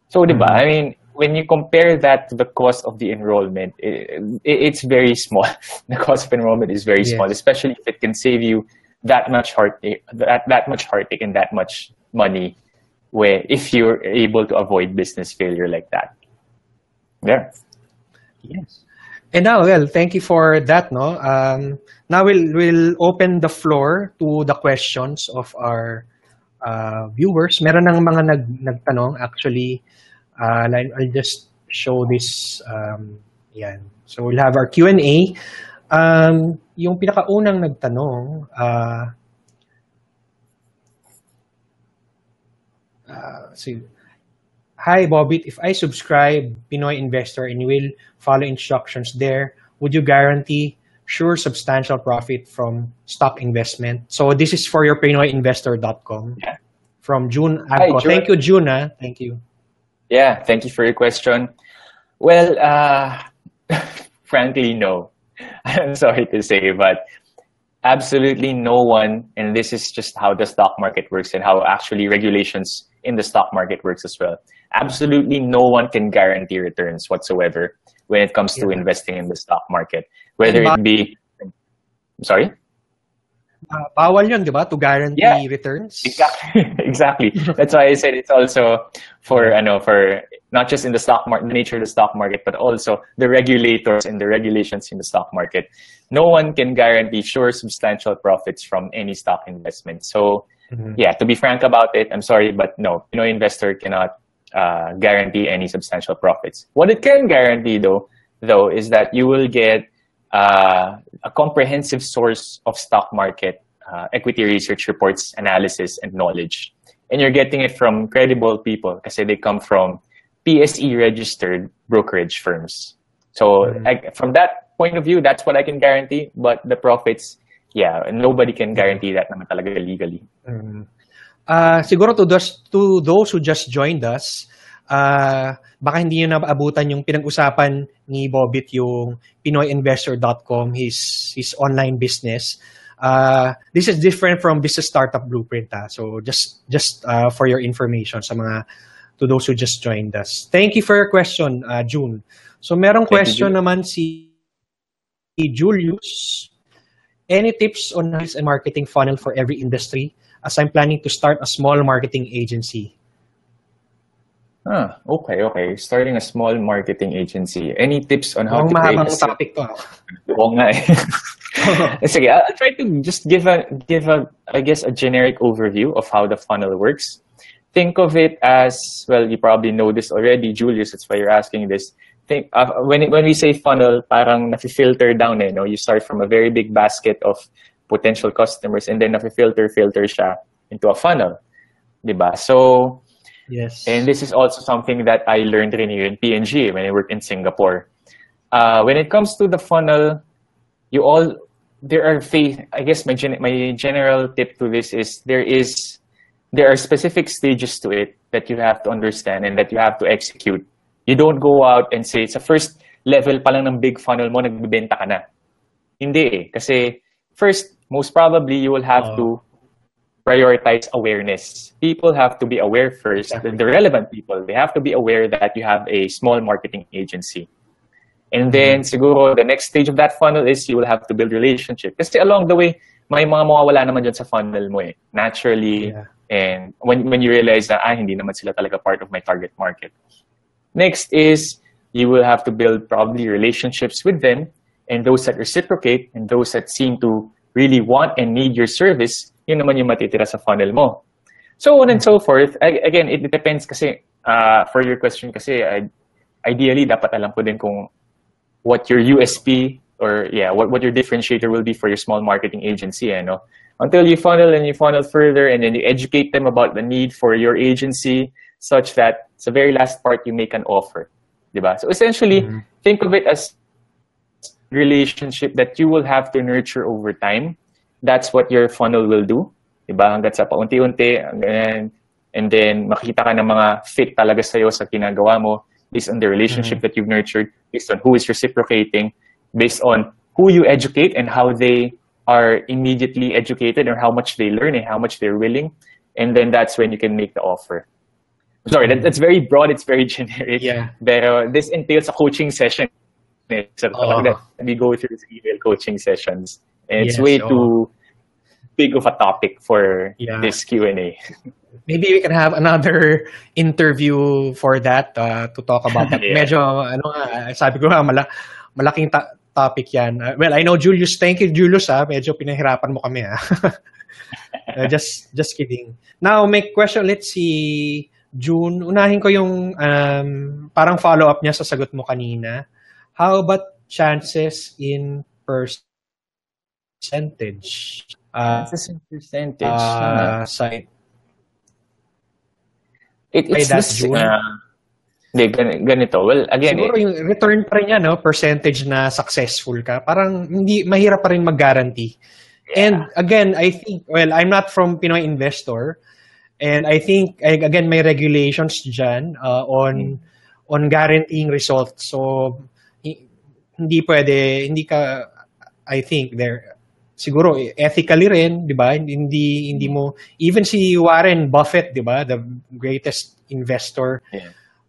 [SPEAKER 3] So, diba? I mean, when you compare that to the cost of the enrollment, it's very small. The cost of enrollment is very small, especially if it can save you that much heartache and that much money if you're able to avoid business failure like that. Yeah.
[SPEAKER 1] Yes. And now, well, thank you for that. No, now we'll open the floor to the questions of our viewers. Meron ng mga nagtanong. Actually, I'll just show this. Yan. So we'll have our Q&A. Yung pinakaunang nagtanong. Hi, Bobit. If I subscribe Pinoy Investor and you will follow instructions there, would you guarantee sure substantial profit from stock investment? So this is for your PinoyInvestor.com from June.
[SPEAKER 3] Hi, June.
[SPEAKER 1] Thank you, June. Thank you.
[SPEAKER 3] Yeah, thank you for your question. Well, frankly, no. I'm sorry to say, but absolutely no one, and this is just how the stock market works and how actually regulations in the stock market works as well. Absolutely no one can guarantee returns whatsoever when it comes to investing in the stock market. Whether it be... I'm sorry?
[SPEAKER 1] Bawal yun, di ba? To guarantee returns?
[SPEAKER 3] Exactly. That's why I said it's also for not just in the stock market, the nature of the stock market, but also the regulators and the regulations in the stock market. No one can guarantee sure substantial profits from any stock investment. So, yeah, to be frank about it, I'm sorry, but no, Pinoy Investor cannot guarantee any substantial profits. What it can guarantee, though, is that you will get a comprehensive source of stock market equity research reports, analysis, and knowledge. And you're getting it from credible people because they come from PSE-registered brokerage firms. So from that point of view, that's what I can guarantee. But the profits, nobody can guarantee that naman talaga legally.
[SPEAKER 1] Siguro to those who just joined us, baka hindi nyo naabutan yung pinag-usapan ni Bobit, yung PinoyInvestor.com, his online business. This is different from Business Startup Blueprint. So just for your information to those who just joined us. Thank you for your question, June. So merong question naman si Julius. Any tips on a marketing funnel for every industry as I'm planning to start a small marketing agency?
[SPEAKER 3] Okay. Starting a small marketing agency. Any tips on how
[SPEAKER 1] Mukhang
[SPEAKER 3] to create
[SPEAKER 1] mahabang
[SPEAKER 3] a
[SPEAKER 1] topic to.
[SPEAKER 3] Oo nga eh. Sige, I'll try to just give I guess, a generic overview of how the funnel works. Think of it as, well, you probably know this already, Julius, that's why you're asking this. Think when we say funnel, parang nafi-filter down no? You start from a very big basket of potential customers and then nafi-filter siya into a funnel. Diba? So,
[SPEAKER 1] Yes.
[SPEAKER 3] and this is also something that I learned rin here in PNG when I worked in Singapore. When it comes to the funnel, I guess my general tip to this is there are specific stages to it that you have to understand and that you have to execute. You don't go out and say, sa first level pa lang ng big funnel mo, nagbibenta ka na. Hindi eh. Kasi first, most probably, you will have to prioritize awareness. People have to be aware first, exactly. The relevant people, they have to be aware that you have a small marketing agency. And then, siguro, the next stage of that funnel is you will have to build relationship. Kasi along the way, may mga mawawala naman dyan sa funnel mo eh. Naturally, and when you realize na, hindi naman sila talaga part of my target market. Next is, you will have to build probably relationships with them, and those that reciprocate, and those that seem to really want and need your service, yun naman yung matitira sa funnel mo. So on and so forth. Again, it depends kasi, for your question kasi, ideally, dapat alam ko din kung what your USP or what your differentiator will be for your small marketing agency. No? Until you funnel further and then you educate them about the need for your agency such that sa very last part, you make an offer. Diba? So essentially, think of it as relationship that you will have to nurture over time. That's what your funnel will do. Diba? Hanggat sa paunti-unti, and then makita ka ng mga fit talaga sa'yo sa ginagawa mo based on the relationship that you've nurtured, based on who is reciprocating, based on who you educate and how they are immediately educated or how much they learn and how much they're willing. And then that's when you can make the offer. Sorry, that's very broad, it's very generic.
[SPEAKER 1] Yeah.
[SPEAKER 3] But this entails a coaching session. So we go through these email coaching sessions. And it's way too big of a topic for this Q&A.
[SPEAKER 1] Maybe we can have another interview for that to talk about that. Medyo, sabi ko malaking topic yan. Well, I know Julius. Thank you, Julius. Medyo pinahirapan mo kami. Just kidding. Now, may question. Let's see. June, unahin ko yung parang follow-up niya sa sagot mo kanina. How about chances in percentage?
[SPEAKER 3] Chances in percentage?
[SPEAKER 1] Site.
[SPEAKER 3] It's this, ganito. Well, again,
[SPEAKER 1] siguro yung return pa rin yan, no? Percentage na successful ka. Parang hindi mahirap pa rin mag-guarantee. And again, I think, well, I'm not from Pinoy Investor. And I think, again, may regulations dyan on guaranteeing results. So, hindi ka, I think, siguro, ethically rin, di ba? Hindi mo, even si Warren Buffett, di ba? The greatest investor,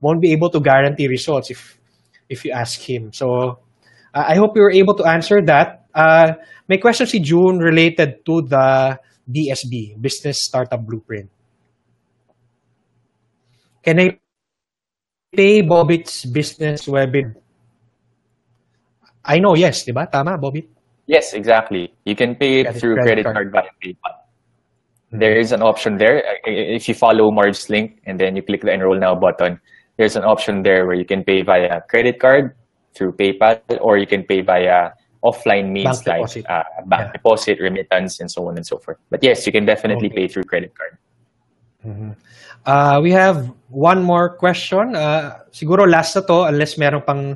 [SPEAKER 1] won't be able to guarantee results if you ask him. So, I hope you were able to answer that. May question si June related to the BSB, Business Startup Blueprint. Can I pay Bobbit's business webinar? I know, yes, di ba? Tama, Bobbit?
[SPEAKER 3] Yes, exactly. You can pay it through credit card via PayPal. There is an option there. If you follow Marge's link and then you click the Enroll Now button, there's an option there where you can pay via credit card through PayPal, or you can pay via offline means like bank deposit, remittance, and so on and so forth. But yes, you can definitely pay through credit card.
[SPEAKER 1] We have one more question. Siguro last na to, unless meron pang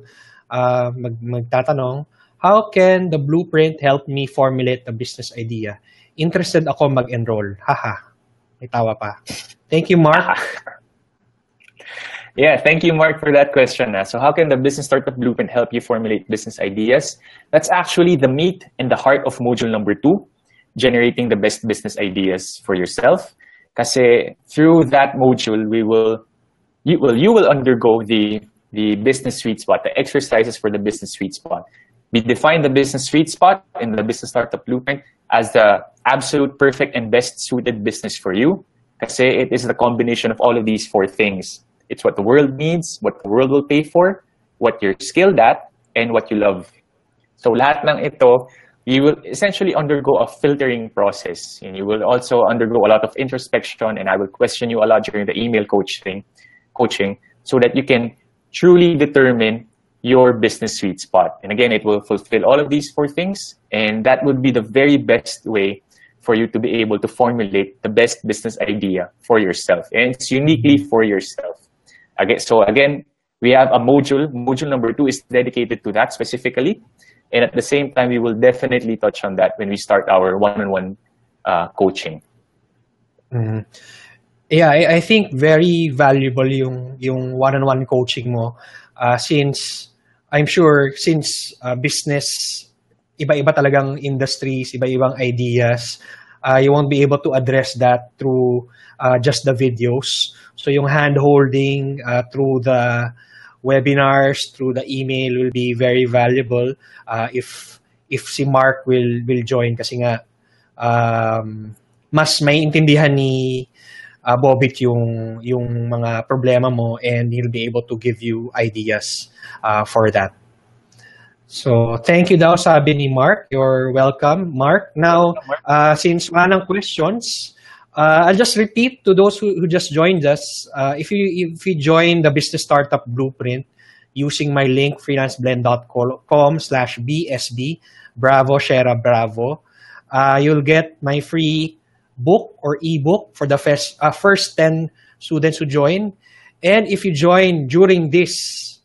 [SPEAKER 1] magtatanong. How can the blueprint help me formulate a business idea? Interested ako mag-enroll. Haha. May tawa pa. Thank you, Mark.
[SPEAKER 3] Yeah, thank you, Mark, for that question. So how can the Business Startup Blueprint help you formulate business ideas? That's actually the meat and the heart of module number 2, generating the best business ideas for yourself. Kasi through that module, you will undergo the business sweet spot, the exercises for the business sweet spot. We define the business sweet spot in the Business Startup Blueprint as the absolute perfect and best suited business for you. Kasi it is the combination of all of these 4 things. It's what the world needs, what the world will pay for, what you're skilled at, and what you love. So lahat ng ito, you will essentially undergo a filtering process. And you will also undergo a lot of introspection, and I will question you a lot during the email coaching so that you can truly determine your business sweet spot. And again, it will fulfill all of these 4 things, and that would be the very best way for you to be able to formulate the best business idea for yourself. And it's uniquely for yourself. Again, we have a module. Module number 2 is dedicated to that specifically. And at the same time, we will definitely touch on that when we start our one-on-one coaching.
[SPEAKER 1] Mm-hmm. Yeah, I think very valuable yung one-on-one coaching mo, since I'm sure since business, iba-iba talagang industries, iba-ibang ideas, you won't be able to address that through just the videos. So yung hand-holding through the webinars, through the email will be very valuable if si Mark will join, kasi nga mas may intindihan ni Bobit yung mga problema mo, and he'll be able to give you ideas for that. So, thank you daw, sabi ni Mark. You're welcome, Mark. Now, since wala ng questions, I'll just repeat to those who just joined us. If you join the Business Startup Blueprint using my link, freelanceblend.com/BSB, Bravo, Shera, Bravo, you'll get my free book or ebook for the first 10 students who join. And if you join during this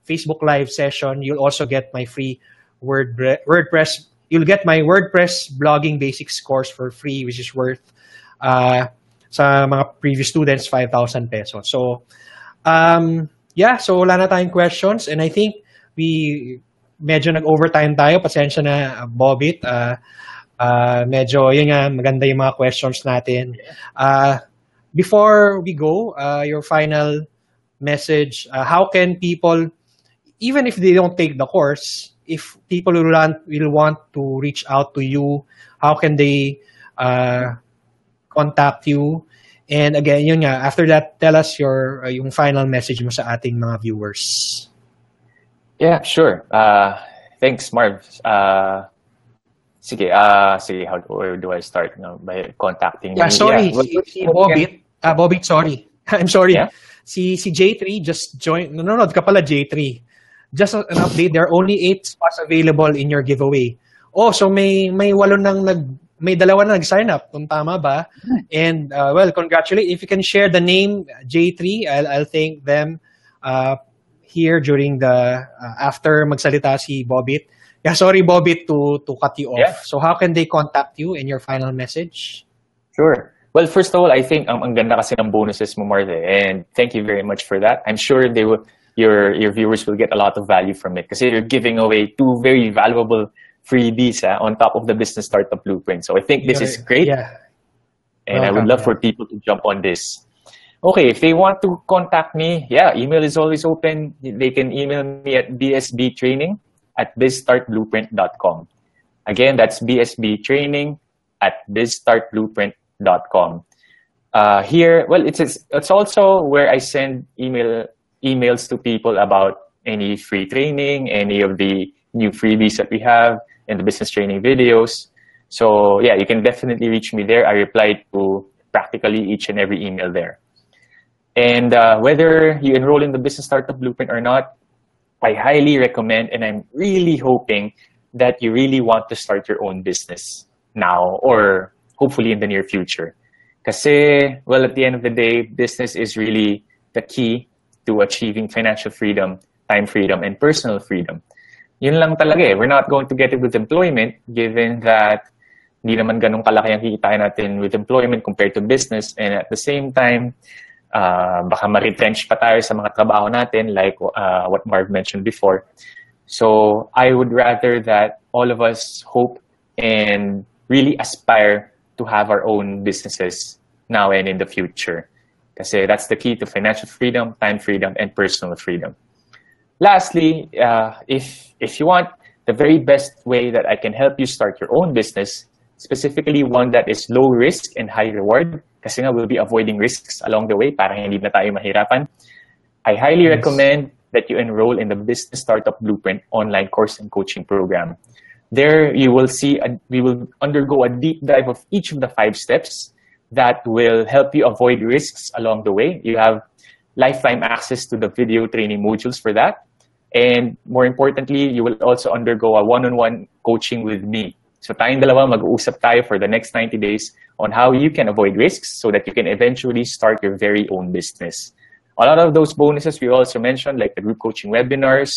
[SPEAKER 1] Facebook Live session, you'll also get my free WordPress. You'll get my WordPress blogging basics course for free, which is worth sa mga previous students 5,000 pesos. So, so wala na tayong questions, and I think we medyo nag-overtime tayo. Pasensya na, Bobit. Medyo, yun nga, maganda yung mga questions natin. Before we go, your final message, how can people, even if they don't take the course, if people will want to reach out to you, how can they contact you? And again, yun nga, after that, tell us yung final message mo sa ating mga viewers.
[SPEAKER 3] Yeah, sure. Thanks, Marv. Sige, where do I start? No? By contacting me?
[SPEAKER 1] Sorry, si Bobit. Bobit, sorry. I'm sorry.
[SPEAKER 3] Yeah?
[SPEAKER 1] Si J3 just joined. Nanonood ka pala, J3. Just an update, there are only 8 spots available in your giveaway. Oh, so may dalawa na nag-sign up, kung tama ba? And well, congratulations. If you can share the name J3, I'll thank them here during the after magsalita si Bobit. Yeah, sorry Bobit to cut you off.
[SPEAKER 3] Yeah.
[SPEAKER 1] So how can they contact you in your final message?
[SPEAKER 3] Sure. Well, first of all, I think ang ganda kasi ng bonuses mo, Marte, and thank you very much for that. I'm sure your viewers will get a lot of value from it kasi you're giving away 2 very valuable freebies on top of the Business Startup Blueprint. So I think this is great.
[SPEAKER 1] Yeah.
[SPEAKER 3] And I would love for people to jump on this. Okay, if they want to contact me, email is always open. They can email me at bsbtraining@bizstartblueprint.com. Again, that's bsbtraining@bizstartblueprint.com. Here, well, it's also where I send emails to people about any free training, any of the new freebies that we have, and the business training videos. So yeah, you can definitely reach me there. I reply to practically each and every email there. And whether you enroll in the Business Startup Blueprint or not, I highly recommend, and I'm really hoping that you really want to start your own business now or hopefully in the near future. Kasi, well, at the end of the day, business is really the key to achieving financial freedom, time freedom, and personal freedom. Yun lang talaga eh. We're not going to get it with employment, given that hindi naman ganun kalaki ang kikitain natin with employment compared to business. And at the same time, baka ma-retrench pa tayo sa mga trabaho natin, like what Marv mentioned before. So I would rather that all of us hope and really aspire to have our own businesses now and in the future. Kasi that's the key to financial freedom, time freedom, and personal freedom. Lastly, if you want the very best way that I can help you start your own business, specifically one that is low risk and high reward, kasi nga we'll be avoiding risks along the way para hindi na tayo mahirapan, I highly recommend that you enroll in the Business Startup Blueprint online course and coaching program. There you will see, we will undergo a deep dive of each of the 5 steps that will help you avoid risks along the way. You have lifetime access to the video training modules for that. And more importantly, you will also undergo a one-on-one coaching with me. So tayong dalawa mag-uusap tayo for the next 90 days on how you can avoid risks so that you can eventually start your very own business. A lot of those bonuses we also mentioned, like the group coaching webinars,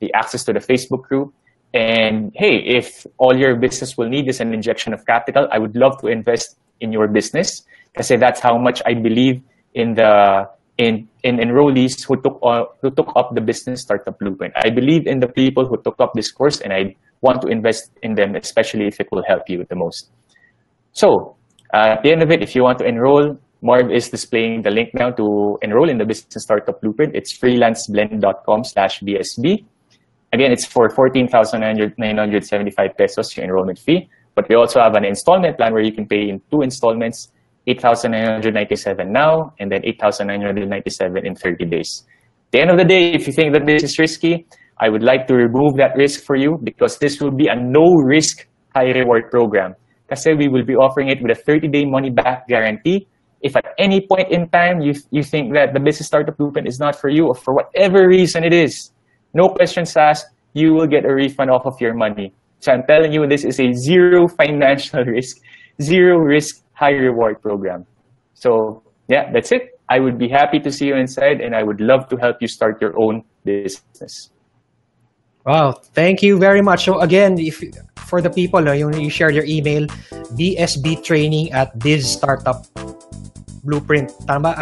[SPEAKER 3] the access to the Facebook group. And hey, if all your business will need is an injection of capital, I would love to invest in your business because that's how much I believe in the in enrollees who took up the Business Startup Blueprint. I believe in the people who took up this course, and I want to invest in them, especially if it will help you the most. So at the end of it, if you want to enroll, Marv is displaying the link now to enroll in the Business Startup Blueprint. It's freelanceblend.com/BSB. Again, it's for 14,975 pesos your enrollment fee. But we also have an installment plan where you can pay in 2 installments, 8,997 now, and then 8,997 in 30 days. At the end of the day, if you think that this is risky, I would like to remove that risk for you because this will be a no-risk, high-reward program. Kasi we will be offering it with a 30-day money-back guarantee. If at any point in time you think that the Business Startup Blueprint is not for you, or for whatever reason it is, no questions asked, you will get a refund off of your money. So I'm telling you, this is a zero financial risk, zero risk, high reward program. So yeah, that's it. I would be happy to see you inside, and I would love to help you start your own business.
[SPEAKER 1] Wow, thank you very much. So again, if for the people, you shared your email, bsbtraining@bizstartupblueprint. Tama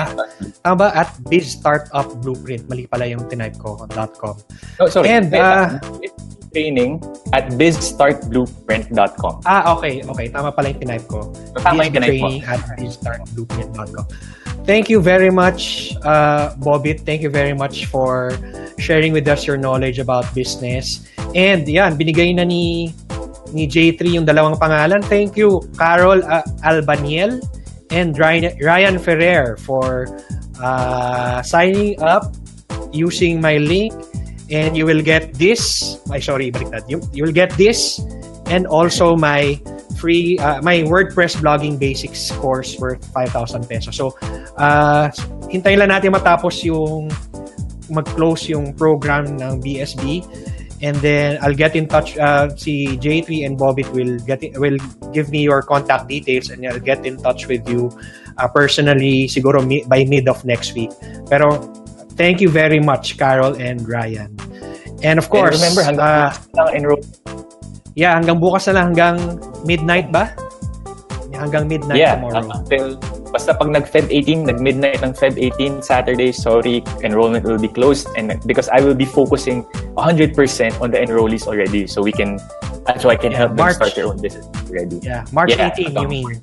[SPEAKER 1] ba? At bizstartupblueprint. Mali pala yung type ko, .com.
[SPEAKER 3] Oh, sorry.
[SPEAKER 1] And
[SPEAKER 3] training@bizstartblueprint.com.
[SPEAKER 1] Okay. Tama pala yung type ko.
[SPEAKER 3] Tama yung type ko.
[SPEAKER 1] Training@bizstartblueprint.com. Thank you very much, Bobit. Thank you very much for sharing with us your knowledge about business. And yan, binigay na ni J3 yung dalawang pangalan. Thank you, Carol Albaniel and Ryan Ferrer for signing up using my link. And you will get this. You will get this, and also my free my WordPress blogging basics course worth 5,000 pesos. So, hintayin lang natin matapos yung mag-close yung program ng BSB, and then I'll get in touch. Si J3 and Bobit will give me your contact details, and I'll get in touch with you personally siguro by mid of next week. Pero thank you very much, Carol and Ryan. And of course,
[SPEAKER 3] and remember, hanggang enroll.
[SPEAKER 1] Yeah, hanggang bukas na lang, hanggang midnight ba? Hanggang midnight tomorrow.
[SPEAKER 3] Until, basta pag nag-Fed 18, nag-midnight ng Fed 18, Saturday, sorry, enrollment will be closed. And because I will be focusing 100% on the enrollees already, so I can help them start their own business already.
[SPEAKER 1] Yeah, March 18, you mean?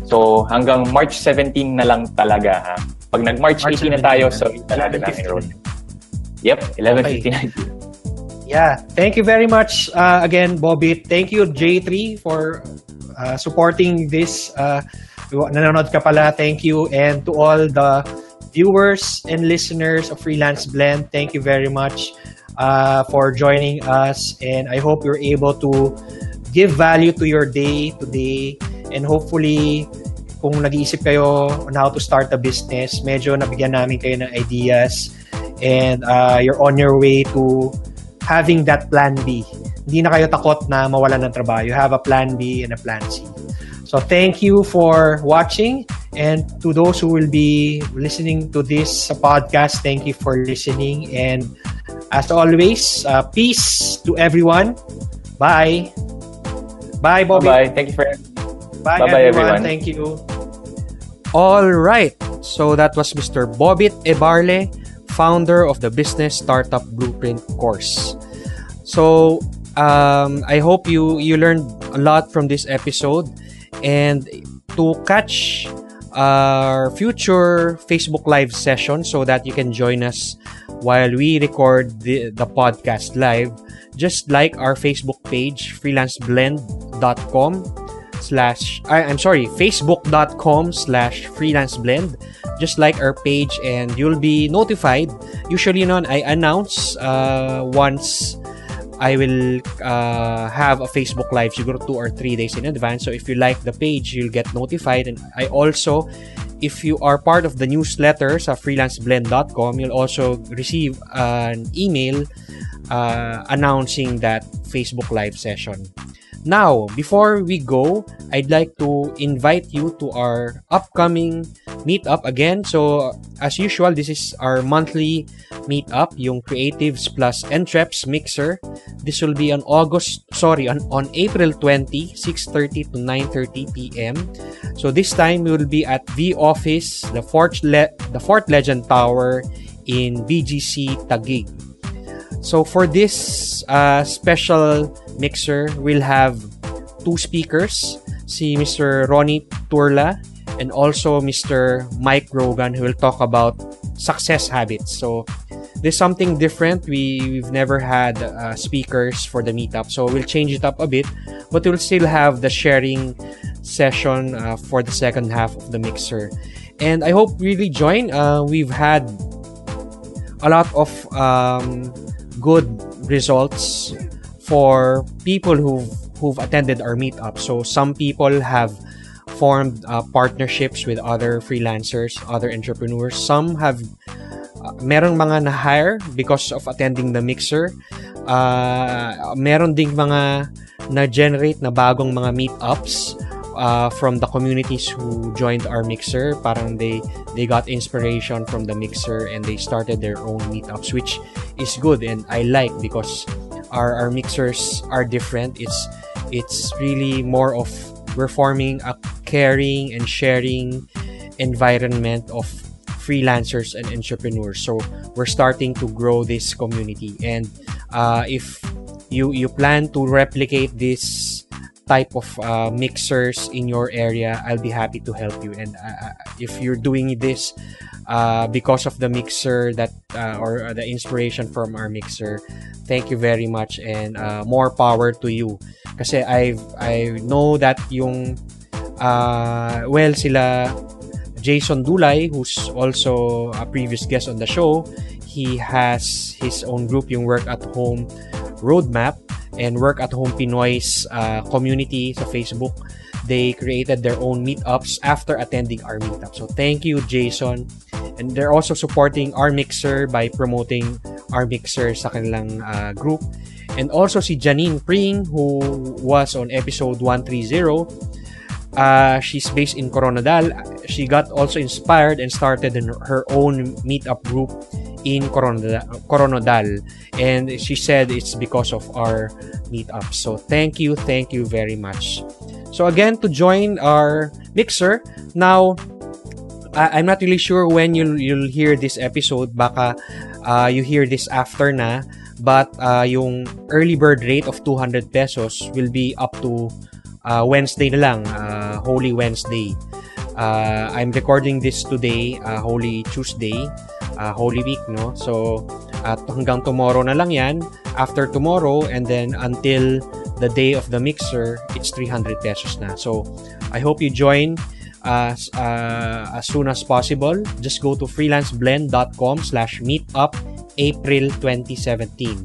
[SPEAKER 3] So, hanggang March 17 na lang talaga, ha? Pag nag-March 18 na tayo, so talaga na enrollment. Yep, 11:59. Okay.
[SPEAKER 1] Yeah, thank you very much again, Bobit. Thank you, J3, for supporting this. Nanonood ka pala, thank you. And to all the viewers and listeners of Freelance Blend, thank you very much for joining us. And I hope you're able to give value to your day today. And hopefully, kung nag-iisip kayo on how to start a business, medyo nabigyan namin kayo ng ideas. And you're on your way to having that plan B. Hindi na kayo takot na mawalan ng trabaho. You have a plan B and a plan C. So thank you for watching. And to those who will be listening to this podcast, thank you for listening. And as always, peace to everyone. Bye. Bye, Bobby.
[SPEAKER 3] Bye. Thank you for
[SPEAKER 1] Bye, everyone. Thank you. All right. So that was Mr. Bobit Ebarle, founder of the Business Startup Blueprint course. So I hope you learned a lot from this episode. And to catch our future Facebook Live session so that you can join us while we record the podcast live, just like our Facebook page, freelanceblend.com/. facebook.com/freelanceblend. Just like our page and you'll be notified. Usually I announce once I will have a Facebook Live siguro 2 or 3 days in advance. So if you like the page, you'll get notified. And I also, if you are part of the newsletter sa freelanceblend.com, you'll also receive an email announcing that Facebook Live session. Now, before we go, I'd like to invite you to our upcoming meetup again. So, as usual, this is our monthly meetup, yung Creatives plus Entreps Mixer. This will be on April 20, 6:30 to 9:30 p.m. So, this time we will be at V Office, the Fourth Legend Tower in BGC Taguig. So, for this special mixer, we'll have 2 speakers, si Mr. Ronnie Turla and also Mr. Mike Rogan, who will talk about success habits. So there's something different. We've never had speakers for the meetup, so we'll change it up a bit, but we'll still have the sharing session for the second half of the mixer. And I hope you really join. We've had a lot of good results for people who've attended our meetup. So some people have formed partnerships with other freelancers, other entrepreneurs. Some have merong mga na-hire because of attending the mixer. Meron ding mga na-generate na bagong mga meetups from the communities who joined our mixer. Parang they got inspiration from the mixer and they started their own meetups, which is good and I like because our mixers are different. It's really more of we're forming a caring and sharing environment of freelancers and entrepreneurs. So we're starting to grow this community. And if you plan to replicate this type of mixers in your area, I'll be happy to help you. And if you're doing this because of the mixer or the inspiration from our mixer, thank you very much and more power to you. Kasi I know that yung sila Jason Dulay, who's also a previous guest on the show, he has his own group, yung Work at Home Roadmap, and Work at Home Pinoy's community sa Facebook. They created their own meetups after attending our meetup. So thank you, Jason. And they're also supporting our mixer by promoting our mixer sa kanilang group. And also si Janine Pring, who was on episode 130. She's based in Coronadal. She got also inspired and started her own meetup group in Coronadal. And she said it's because of our meetup. So thank you very much. So again, to join our mixer, now I'm not really sure when you'll hear this episode. Baka you hear this after na. But yung early bird rate of 200 pesos will be up to Wednesday na lang, Holy Wednesday. I'm recording this today, Holy Tuesday, Holy Week, no? So, hanggang tomorrow na lang yan. After tomorrow, and then until the day of the mixer, it's 300 pesos na. So, I hope you join as soon as possible. Just go to freelanceblend.com/meetup April 2017.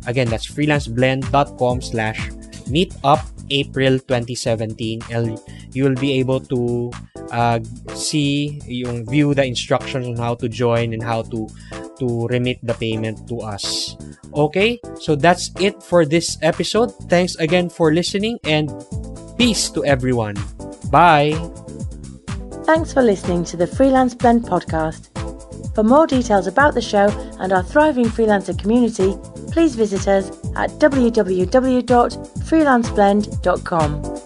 [SPEAKER 1] Again, that's freelanceblend.com/meetup April 2017, and you will be able to view the instructions on how to join and how to remit the payment to us. Okay, so that's it for this episode. Thanks again for listening and peace to everyone. Bye.
[SPEAKER 2] Thanks for listening to the Freelance Blend podcast. For more details about the show and our thriving freelancer community, please visit us at www.freelanceblend.com.